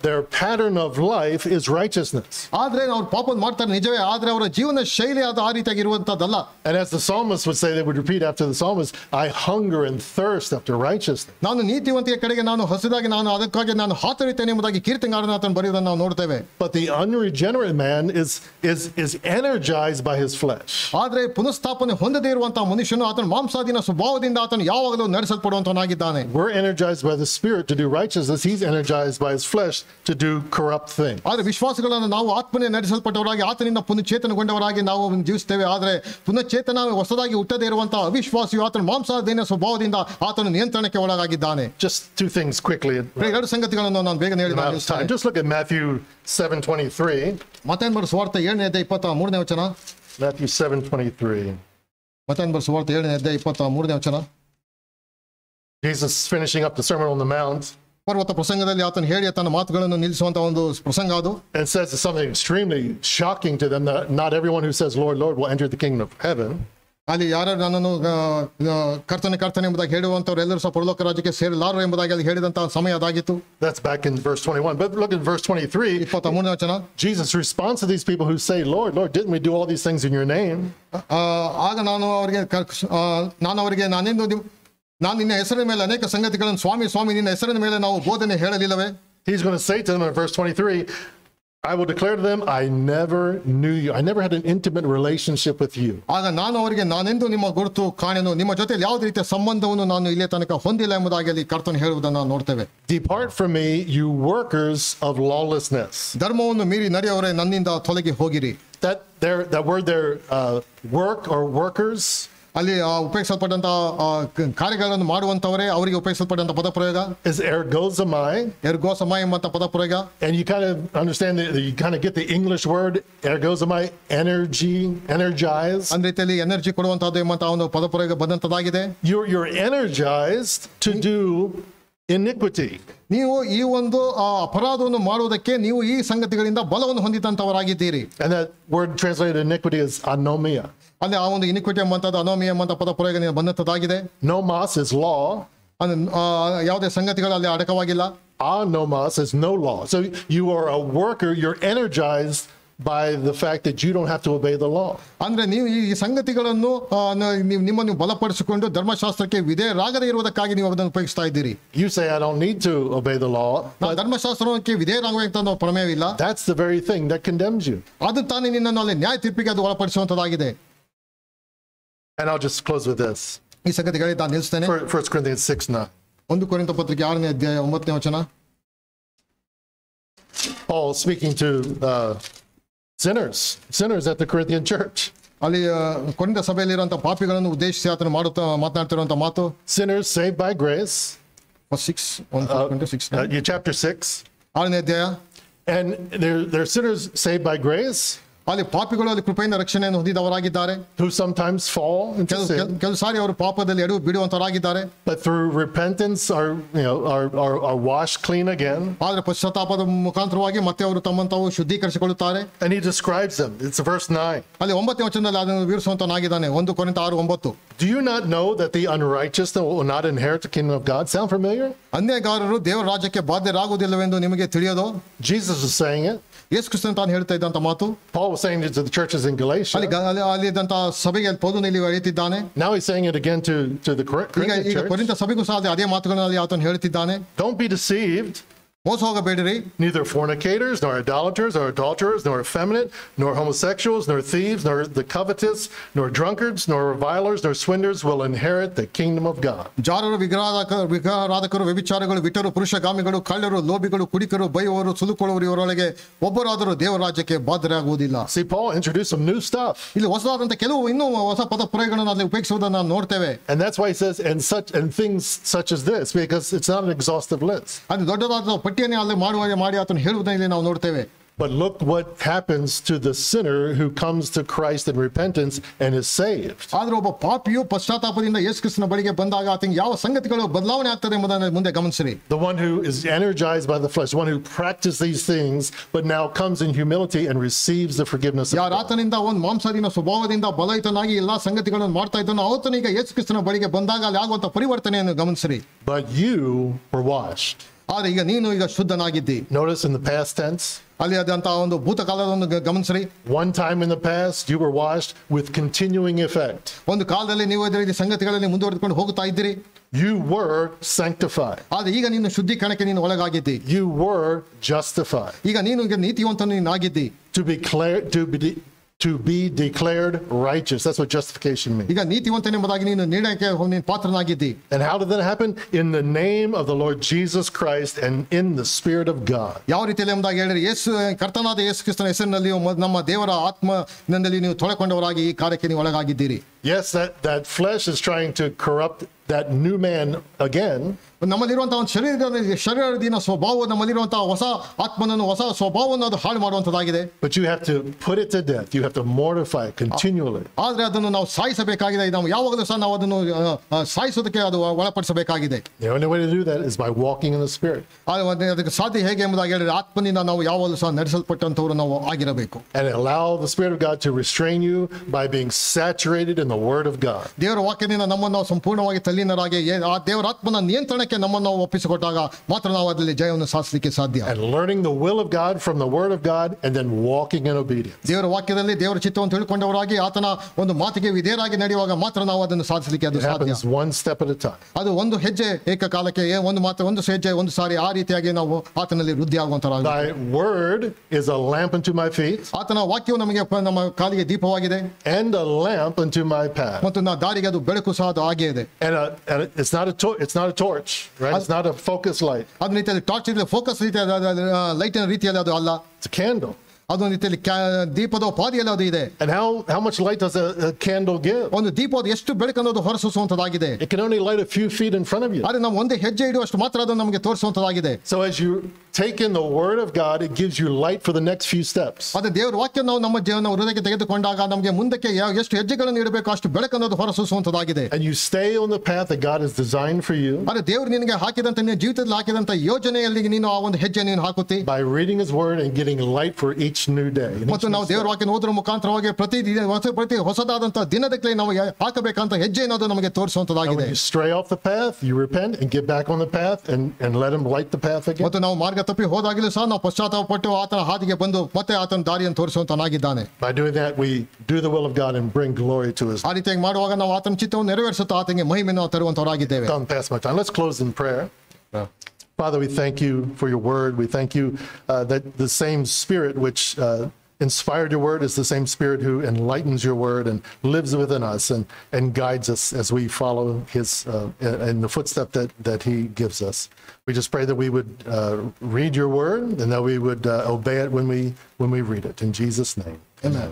their pattern of life is righteousness. ಆದ್ರೆ ಅವರು ಪಾಪ ಮಾಡ್ತಾರೆ ನಿಜವೇ, ಆದ್ರೆ ಅವರ ಜೀವನ ಶೈಲಿ ಅದು ಆ ರೀತಿಯಾಗಿ ಇರುವಂತದ್ದಲ್ಲ. And as the psalmist would say, they would repeat after the psalmist, I hunger and thirst after righteousness. ನಾನು ನೀತಿವಂತಿಕೆ ಕಡೆಗೆ ನಾನು ಹಸಿದಾಗಿ ನಾನು ಅದಕ್ಕಾಗಿ ನಾನು ಹಾತೊರೆಯುತ್ತೇನೆ ಎಂಬುದಾಗಿ ಕೀರ್ತನೆಗಾರನು ಆತನು ಬರೆಯುವುದನ್ನು ನಾವು ನೋಡ್ತೇವೆ. But the unregenerate man is energized by his flesh. ಆದ್ರೆ ಪುನಃಸ್ಥಾಪನೆ ಹೊಂದದೇ ಇರುವಂತಹ ಮನುಷ್ಯನು ಆತನ ಮಾಂಸಾಧೀನ ಸ್ವಭಾವದಿಂದ ಆತನು ಯಾವಾಗಲೂ ನಡೆಸಲ್ಪಡುವಂತವನಾಗಿದ್ದಾನೆ. We're energized by the Spirit to do righteousness. He's energized by his flesh to do corrupt things. ಆದ್ರೆ ವಿಶ್ವಾಸಗಳನ್ನು ನಾವು ಆತ್ಮನೇ ನಡೆಸಲ್ಪಟ್ಟವರಾಗಿ ಆತನಿಂದ ಪುನಶ್ಚೇತನಗೊಂಡವರಾಗಿ ನಾವು ಜೀವಿಸ್ತೇವೆ. ಆದ್ರೆ ಪುನಶ್ಚೇತನ ಹೊಸದಾಗಿ ಹುಟ್ಟದೇ ಇರುವಂತಹ ಅವಿಶ್ವಾಸಿಯು ಆತನ ಮಾಂಸಾಧೀನ ಸ್ವಭಾವದಿಂದ ಆತನ ನಿಯಂತ್ರಣಕ್ಕೆ ಒಳಗಾಗಿದ್ದಾನೆ. Just two things quickly. ಎರಡು ಸಂಗತಿಗಳನ್ನು ನಾನು ಬೇಗನೆ ಹೇಳಿದ್ದೇನೆ. Just look at Matthew 7:23. ಮತ್ತಾಯನ ಬರೆದ ಸುವಾರ್ತೆ 7ನೇ ಅಧ್ಯಾಯ 23ನೇ ವಚನ. Matthew 7:23. ಮತ್ತಾಯನ ಬರೆದ ಸುವಾರ್ತೆ 7ನೇ ಅಧ್ಯಾಯ 23ನೇ ವಚನ. Jesus finishing up the Sermon on the Mount. ಪರ್ವತ ಪ್ರಸಂಗದಲ್ಲಿ ಆತನು ಹೇಳಿ ತನ್ನ ಮಾತುಗಳನ್ನು ನಿಲ್ಲಿಸುವಂತ ಒಂದು ಪ್ರಸಂಗ ಅದು. And says something extremely shocking to them, that not everyone who says Lord, Lord will enter the kingdom of heaven. ಅಲ್ಲಿ ಯಾರು ನನ್ನನ್ನು ಕರ್ತನೆ ಎಂಬುದಾಗಿ ಹೇಳುವಂತವ್ರು ಎಲ್ಲರೂ ಸಹ ಪರಲೋಕ ರಾಜ್ಯಕ್ಕೆ ಸೇರಲಾರರು ಎಂಬುದಾಗಿ ಅಲ್ಲಿ ಹೇಳಿದಂತಹ ಸಮಯ ಅದಾಗಿತ್ತು. That's back in verse 21. But look at verse 23. 23ನೇ ವಚನ. Jesus responds to these people who say, Lord, Lord, didn't we do all these things in your name? ಆಗ ನಾನು ಅವರಿಗೆ ನಾನು ನಿನ್ನ ಹೆಸರಿನ ಮೇಲೆ ಅನೇಕ ಸಂಗತಿಗಳನ್ನು ಸ್ವಾಮಿ ನಿನ್ನ ಹೆಸರಿನ ಮೇಲೆ ನಾವು ಬೋಧನೆ ಹೇಳಲಿಲ್ಲವೇ? He's going to say to them in verse 23, I will declare to them, I never knew you. I never had an intimate relationship with you. ಆಗ ನಾನು ಅವರಿಗೆ ನಾನೆಂದು ನಿಮ್ಮ ಗುರುತು ಕಾಣೆನು, ನಿಮ್ಮ ಜೊತೆಯಲ್ಲಿ ಯಾವುದೇ ರೀತಿಯ ಸಂಬಂಧವನ್ನು ನಾನು ಇಲ್ಲೇ ತನಕ ಹೊಂದಿಲ್ಲ ಎಂಬುದಾಗಿ ಅಲ್ಲಿ ಕರ್ತನು ಹೇಳುವುದನ್ನು ನೋಡ್ತೇವೆ. Depart from me, you workers of lawlessness. ಧರ್ಮವನ್ನು ಮೀರಿ ನಡೆಯವರೇ ನನ್ನಿಂದ ತೊಲಗಿ ಹೋಗಿರಿ. That word there, work or workers, ಅಲ್ಲಿ ಉಪಯೋಗಿಸಲ್ಪಟ್ಟಂತಹ ಕಾರ್ಯಗಳನ್ನು ಮಾಡುವಂತವರೇ ಅವರಿಗೆ ಉಪಯೋಗಿಸಲ್ಪಟ್ಟಂತ ಪದ ಪ್ರಯೋಗ is ergozomai. ಎರ್ಗೋಸಮೈ ಎಂಬಂತ ಪದ ಪ್ರಯೋಗ. And you kind of understand you kind of get the English word ergozomai, energize. ಅಂದ ರೀತಿಯಲ್ಲಿ ಎನರ್ಜಿ ಕೊಡುವಂತಹದ್ದು ಎಂಬಂತ ಒಂದು ಪದ ಪ್ರಯೋಗ ಬಂದಂತದಾಗಿದೆ. You're energized to do iniquity. ನೀವು ಈ ಒಂದು ಅಪರಾಧವನ್ನು ಮಾಡುವುದಕ್ಕೆ ನೀವು ಈ ಸಂಗತಿಗಳಿಂದ ಬಲವನ್ನು ಹೊಂದಿದಂತವರಾಗಿದ್ದೀರಿ. And that word translated iniquity is anomia. ಅಲ್ಲಿ ಆ ಒಂದು ಇನಿಕ್ವಿಟಿ ಎಂಬಂತದ್ದು ಅನೋಮಿ ಎಂಬಂತ ಪದ ಪ್ರಯೋಗ ಬಂದಂತದಾಗಿದೆ. Nomos is law. ಯಾವುದೇ ಸಂಗತಿಗಳು ಅಲ್ಲಿ ಅಡಕವಾಗಿಲ್ಲ. Anomos is no law. So you are a worker, you're energized by the fact that you don't have to obey the law. ಅಂದ್ರೆ ನೀವು ಈ ಸಂಗತಿಗಳನ್ನು ನಿಮ್ಮನ್ನು ಬಲಪಡಿಸಿಕೊಂಡು ಧರ್ಮಶಾಸ್ತ್ರಕ್ಕೆ ವಿಧೇಯರಾಗದೇ ಇರುವುದಕ್ಕಾಗಿ ನೀವು ಅದನ್ನು ಉಪಯೋಗಿಸ್ತಾ ಇದ್ದೀರಿ. You say I don't need to obey the law. ಧರ್ಮಶಾಸ್ತ್ರಕ್ಕೆ ವಿಧೇಯರಾಗುವಂತ ಪ್ರಮೇಯವಿಲ್ಲ. That's the very thing that condemns you. ಅದು ತಾನೇ ನಿನ್ನನ್ನು ಅಲ್ಲಿ ನ್ಯಾಯ ತೀರ್ಪಿಗೆ ಅದು ಒಳಪಡಿಸುವಂತದಾಗಿದೆ. And I'll just close with this. ಈ ಸಂಗತಿಗಳಿಗೆ ನಾನು ನಿಲ್ಲಿಸ್ತೇನೆ. 1 Corinthians 6:9. 1 ಕೊರಿಂಥ ಪತ್ರಿಕೆ 6ನೇ ಅಧ್ಯಾಯ 9ನೇ ವಚನ. Paul speaking to sinners at the Corinthian church. ಅಲ್ಲಿ ಕೊರಿಂಥ ಸಭೆಯಲ್ಲಿರುವಂತಹ ಪಾಪಿಗಳನ್ನು ಉದ್ದೇಶಿಸಿ ಆತನು ಮಾತನಾಡ್ತಿರುವಂತಹ ಮಾತು. Sinners saved by grace. 6 chapter 6. 6ನೇ ಅಧ್ಯಾಯ. And they're sinners saved by grace. ಅಲ್ಲಿ ಪಾಪಿಗಳು ಅಲ್ಲಿ ಕೃಪೆಯಿಂದ ರಕ್ಷಣೆಯನ್ನು ಹೊಂದಿದವರಾಗಿದ್ದಾರೆ. Who sometimes fall into sin. ಕೆಲವು ಸಾರಿ ಅವರು ಪಾಪದಲ್ಲಿ ಎಡವು ಬಿಡುವಂತವರಾಗಿದ್ದಾರೆ. But through repentance are washed clean again. ಆದರೆ ಪಶ್ಚಾತ್ತಾಪದ ಮುಖಾಂತರವಾಗಿ ಮತ್ತೆ ಅವರು ತಮ್ಮಂತಾವು ಶುದ್ಧೀಕರಿಸಿಕೊಳ್ಳುತ್ತಾರೆ. And he describes them. It's verse 9. ಅಲ್ಲಿ 9ನೇ ವಚನದಲ್ಲಿ ಅದನ್ನು ವಿವರಿಸುವಂತನಾಗಿದ್ದಾನೆ. 1 ಕೊರಿಂಥ 6:9. Do you not know that the unrighteous will not inherit the kingdom of God? Sound familiar? ಅನ್ಯಾಯಗಾರರು ದೇವರ ರಾಜ್ಯಕ್ಕೆ ಬಾಧ್ಯರಾಗುವುದಿಲ್ಲವೆಂದು ನಿಮಗೆ ತಿಳಿಯೋದು? Jesus is saying it. ಯೇಸು ಕ್ರಿಸ್ತನು ತಾನು ಹೇಳ್ತಾ ಇದ್ದಂತ ಮಾತು. Paul was saying it to the churches in Galatia. ಅಲ್ಲಿ ಇದ್ದಂತ ಸಭೆಗೆ ಪೌಲನು ಇಲ್ಲಿ ಹೇಳ್ತಿದ್ದಾನೆ. Now he's saying it again to the Corinthian church. ಕೊರಿಂಥ ಸಭೆಗೂ ಸಹ ಅದೇ ಮಾತುಗಳನ್ನು ಆತನು ಹೇಳ್ತಿದ್ದಾನೆ. Don't be deceived. ಮೋಸ ಹೋಗಬೇಡಿರಿ. Neither fornicators, nor idolaters, nor adulterers, nor effeminate, nor homosexuals, nor thieves, nor the covetous, nor drunkards, nor revilers, nor swindlers will inherit the kingdom of God. ಜಾರರು, ವಿಗ್ರಹಾರಾಧಕರು, ವ್ಯಭಿಚಾರಿಗಳು, ವಿಟರು, ಪುರುಷಗಾಮಿಗಳು, ಕಳ್ಳರು, ಲೋಭಿಗಳು, ಕುಡಿಕರು, ಬೈಯುವವರು, ಸುಲುಕೊಳ್ಳುವರು ಇವರೊಳಗೆ ಒಬ್ಬರಾದರೂ ದೇವರ ರಾಜ್ಯಕ್ಕೆ ಬಾಧ್ಯರಾಗುವುದಿಲ್ಲ. See, Paul introduced some new stuff. ಇಲ್ಲಿ ಹೊಸದಾದಂತ ಕೆಲವು ಇನ್ನೂ ಹೊಸ ಪದ ಪ್ರಯೋಗಗಳನ್ನು ಅಲ್ಲಿ ಉಪಯೋಗಿಸುವುದನ್ನು ನಾವು ನೋಡ್ತೇವೆ. And that's why he says and things such as this, because it's not an exhaustive list. ಅದು ದೊಡ್ಡದಾದ ಪಟ್ಟಿಯನ್ನೇ ಅಲ್ಲಿ ಮಾಡಿ ಆತನು ಹೇಳುವುದನ್ನು ನಾವು ನೋಡ್ತೇವೆ. But look what happens to the sinner who comes to Christ in repentance and is saved. ಆದ್ರೆ ಒಬ್ಬ ಪಾಪಿಯು ಪಶ್ಚಾತ್ತಾಪದಿಂದ ಯೇಸು ಕ್ರಿಸ್ತನ ಬಳಿಗೆ ಬಂದಾಗ ಆತನಿಗೆ ಯಾವ ಸಂಗತಿಗಳು ಬದಲಾವಣೆ ಆಗ್ತದೆ ಎಂಬುದನ್ನು ಮುಂದೆ ಗಮನಿಸಿರಿ. The one who is energized by the flesh, the one who practices these things but now comes in humility and receives the forgiveness of God. ಯಾರು ಆತನಿಂದ ಒಂದು ಮಾಂಸದಿನ ಸ್ವಭಾವದಿಂದ ಬಲಯುತನಾಗಿ ಎಲ್ಲಾ ಸಂಗತಿಗಳನ್ನು ಮಾಡ್ತಾ ಇದ್ದಾನೋ ಆತನೀಗ ಯೇಸು ಕ್ರಿಸ್ತನ ಬಳಿಗೆ ಬಂದಾಗ ಅಲ್ಲಿ ಆಗುವಂತ ಪರಿವರ್ತನೆಯನ್ನು ಗಮನಿಸಿರಿ. But you were washed. ಆದ್ರೆ ಈಗ ನೀನು ಈಗ ಶುದ್ಧನಾಗಿದ್ದಿ. Notice in the past tense. ಅಲ್ಲಿ ಅದಂತಹ ಒಂದು ಭೂತಕಾಲವನ್ನು ಗಮನಿಸಿರಿ. One time in the past you were washed with continuing effect. ಒಂದು ಕಾಲದಲ್ಲಿ ನೀವು ಇದೇ ರೀತಿ ಸಂಗತಿಗಳಲ್ಲಿ ಮುಂದುವರೆದುಕೊಂಡು ಹೋಗುತ್ತಾ ಇದ್ದೀರಿ. You were sanctified. ಆದ್ರೆ ಈಗ ನೀನು ಶುದ್ಧೀಕರಣಕ್ಕೆ ನೀನು ಒಳಗಾಗಿದ್ದಿ. You were justified. ಈಗ ನೀನು ಈಗ ನೀತಿವಂತನು ನೀನಾಗಿದ್ದಿ. To be declared righteous. That's what justification means. ಈಗ ನೀತಿವಂತನೆಂಬುದಾಗಿ ನೀನು ನಿರ್ಣಯಕ್ಕೆ ನೀನು ಪಾತ್ರನಾಗಿದ್ದಿ. And how did that happen? In the name of the Lord Jesus Christ and in the Spirit of God. ಯಾವ ರೀತಿಯಲ್ಲಿ ಎಂಬುದಾಗಿ ಹೇಳಿದ್ರೆ ಯೇಸು ಕರ್ತನಾದ ಯೇಸು ಕ್ರಿಸ್ತನ ಹೆಸರಿನಲ್ಲಿ ನಮ್ಮ ದೇವರ ಆತ್ಮನಲ್ಲಿ ನೀವು ತೊಳೆಕೊಂಡವರಾಗಿ ಈ ಕಾರ್ಯಕ್ಕೆ ನೀವು ಒಳಗಾಗಿದ್ದೀರಿ. Yes, that flesh is trying to corrupt that new man again, ನಮ್ಮಲ್ಲಿರುವಂತಹ ಒಂದು ಶರೀರದೀನ ಸ್ವಭಾವ, ನಮ್ಮಲ್ಲಿರುವಂತಹ ಹೊಸ ಆತ್ಮನನ್ನು, ಹೊಸ ಸ್ವಭಾವವನ್ನು ಅದು ಹಾಳು ಮಾಡುವಂತದ್ದಾಗಿದೆ. but you have to put it to death. You have to mortify it continually. ಆದ್ರೆ ಅದನ್ನು ನಾವು ಸಾಯಿಸಬೇಕಾಗಿದೆ. ನಾವು ಯಾವಾಗಲೂ ಸಹ ನಾವು ಅದನ್ನು ಸಾಯಿಸೋದಕ್ಕೆ ಅದು ಒಳಪಡಿಸಬೇಕಾಗಿದೆ. The only way to do that is by walking in the Spirit. ಅದಕ್ಕೆ ಸಾಧ್ಯ ಹೇಗೆ ಎಂಬುದಾಗಿ ಹೇಳಿದ್ರೆ ಆತ್ಮನಿಂದ ನಾವು ಯಾವಾಗಲೂ ಸಹ ನಡೆಸಲ್ಪಟ್ಟಂತವರು ನಾವು ಆಗಿರಬೇಕು. And allow the Spirit of God to restrain you by being saturated in the Word of God. ದೇವರ ವಾಕ್ಯದಿಂದ ನಮ್ಮನ್ನು ನಾವು ಸಂಪೂರ್ಣವಾಗಿ ತಲ್ಲೀನರಾಗಿ ಆ ದೇವರ ಆತ್ಮನ ನಿಯಂತ್ರಣಕ್ಕೆ ನಮ್ಮನ್ನು ನಾವು ಒಪ್ಪಿಸಿಕೊಟ್ಟಾಗ ಮಾತ್ರ ನಾವು ಅದರಲ್ಲಿ ಜಯವನ್ನು ಸಾಧಿಸಲಿಕ್ಕೆ ಸಾಧ್ಯ. And learning the will of God from the Word of God and then walking in obedience. ದೇವರ ವಾಕ್ಯದಲ್ಲಿ ದೇವರ ಚಿತ್ತವನ್ನು ತಿಳ್ಕೊಂಡವರಾಗಿ ಆತನ ಒಂದು ಮಾತಿಗೆ ವಿಧೇಯರಾಗಿ ನಡೆಯುವಾಗ ಮಾತ್ರ ನಾವು ಅದನ್ನು ಸಾಧಿಸಲಿಕ್ಕೆ ಅದು It ಸಾಧ್ಯ. happens one step at a time. ಅದು ಒಂದು ಹೆಜ್ಜೆ ಏಕಕಾಲಕ್ಕೆ, ಒಂದು ಹೆಜ್ಜೆ ಒಂದು ಸಾರಿ ಆ ರೀತಿಯಾಗಿ ನಾವು ಆತನಲ್ಲಿ ವೃದ್ಧಿ ಆಗುವಂತರಾಗ. Thy word is a lamp unto my feet ಆತನ ವಾಕ್ಯವು ನಮಗೆ ನಮ್ಮ ಕಾಲಿಗೆ ದೀಪವಾಗಿದೆ and a lamp unto my path. ಮತ್ತು ದಾರಿಗೆ ಅದು ಬೆಳಕು ಸಹ ಅದು ಹಾಗೆ ಇದೆ. And it's not a torch, right? It's not a focus light. ಅದ ರೀತಿಯಲ್ಲಿ ಟಾರ್ಚ್ ರೀತಿಯಲ್ಲಿ ಫೋಕಸ್ ರೀತಿಯಾದ ಲೈಟಿನ ರೀತಿಯಲ್ಲಿ ಅದು ಅಲ್ಲ. It's a candle. ಅದೊಂದು ರೀತಿಯಲ್ಲಿ ದೀಪದ ಉಪಾದಿಯಲ್ಲಿ ಅದು ಇದೆ. And how much light does a candle give? ಒಂದು ದೀಪದ ಎಷ್ಟು ಬೆಳಕನ್ನು ಹೊರಸೂಸುವಂತದ್ದಾಗಿದೆ. It can only light a few feet in front of you. ಆದ್ರೆ ನಾವು ಒಂದೇ ಹೆಜ್ಜೆ ಇಡುವಷ್ಟು ಮಾತ್ರ ಅದು ನಮಗೆ ತೋರಿಸುವಂತದ್ದಾಗಿದೆ. So as you take in the Word of God, it gives you light for the next few steps. ಅದೇ ದೇವರ ವಾಕ್ಯ ನಾವು ನಮ್ಮ ಜೀವನ ಹೃದಯಕ್ಕೆ ತೆಗೆದುಕೊಂಡಾಗ ನಮಗೆ ಮುಂದಕ್ಕೆ ಎಷ್ಟು ಹೆಜ್ಜೆಗಳನ್ನು ಇಡಬೇಕು ಅಷ್ಟು ಬೆಳಕನ್ನು ಅದು ಹೊರಸೂಸುವಂತದ್ದಾಗಿದೆ. And you stay on the path that God has designed for you. ಅದೇ ದೇವರು ನಿನಗೆ ಹಾಕಿದಂತ ನಿನ್ನ ಜೀವಿತದಲ್ಲಿ ಹಾಕಿದಂತ ಯೋಜನೆಯಲ್ಲಿ ನೀನು ಆ ಒಂದು ಹೆಜ್ಜೆ ನೀನು ಹಾಕುತ್ತಿ. By reading His Word and getting light for each new day. ಮತ್ತು ನಾವು ದೇವರ ವಾಕ್ಯ ಓದುವ ಮುಖಾಂತರವಾಗಿ ಪ್ರತಿ ಹೊಸದಾದಂತ ದಿನದಕ್ಕೆ ನಾವು ಹಾಕಬೇಕಂತ ಹೆಜ್ಜೆಯನ್ನು ಅದು ನಮಗೆ ತೋರಿಸುವಂತದ್ದಾಗಿದೆ. You stray off the path, you repent and get back on the path and let Him light the path again. ಮತ್ತು ನಾವು ಮಾರ್ಗ ತಪ್ಪಿ ಹೋದಾಗಲೂ ಸಹ ನಾವು ಪಶ್ಚಾತ್ತಾಪಪಟ್ಟು ಆತನ ಹಾದಿಗೆ ಬಂದು ಮತ್ತೆ ಆತನ ದಾರಿಯನ್ನು ತೋರಿಸುವಂತನಾಗಿದ್ದಾನೆ. By doing that, we do the will of God and bring glory to His name. ಆ ರೀತಿಯಾಗಿ ಮಾಡುವಾಗ ನಾವು ಆತನ ಚಿತ್ತವನ್ನು ನೆರವೇರಿಸುತ್ತಾ ಆತನಿಗೆ ಮಹಿಮೆಯನ್ನು ತರುವಂತವರಾಗಿದ್ದೇವೆ. Gone past my time. Let's close in prayer. Father, we thank you for your word. We thank you that the same Spirit which inspired your word is the same Spirit who enlightens your word and lives within us and guides us as we follow His in the footstep that He gives us. We just pray that we would read your word and that we would obey it when we read it. In Jesus' name, amen.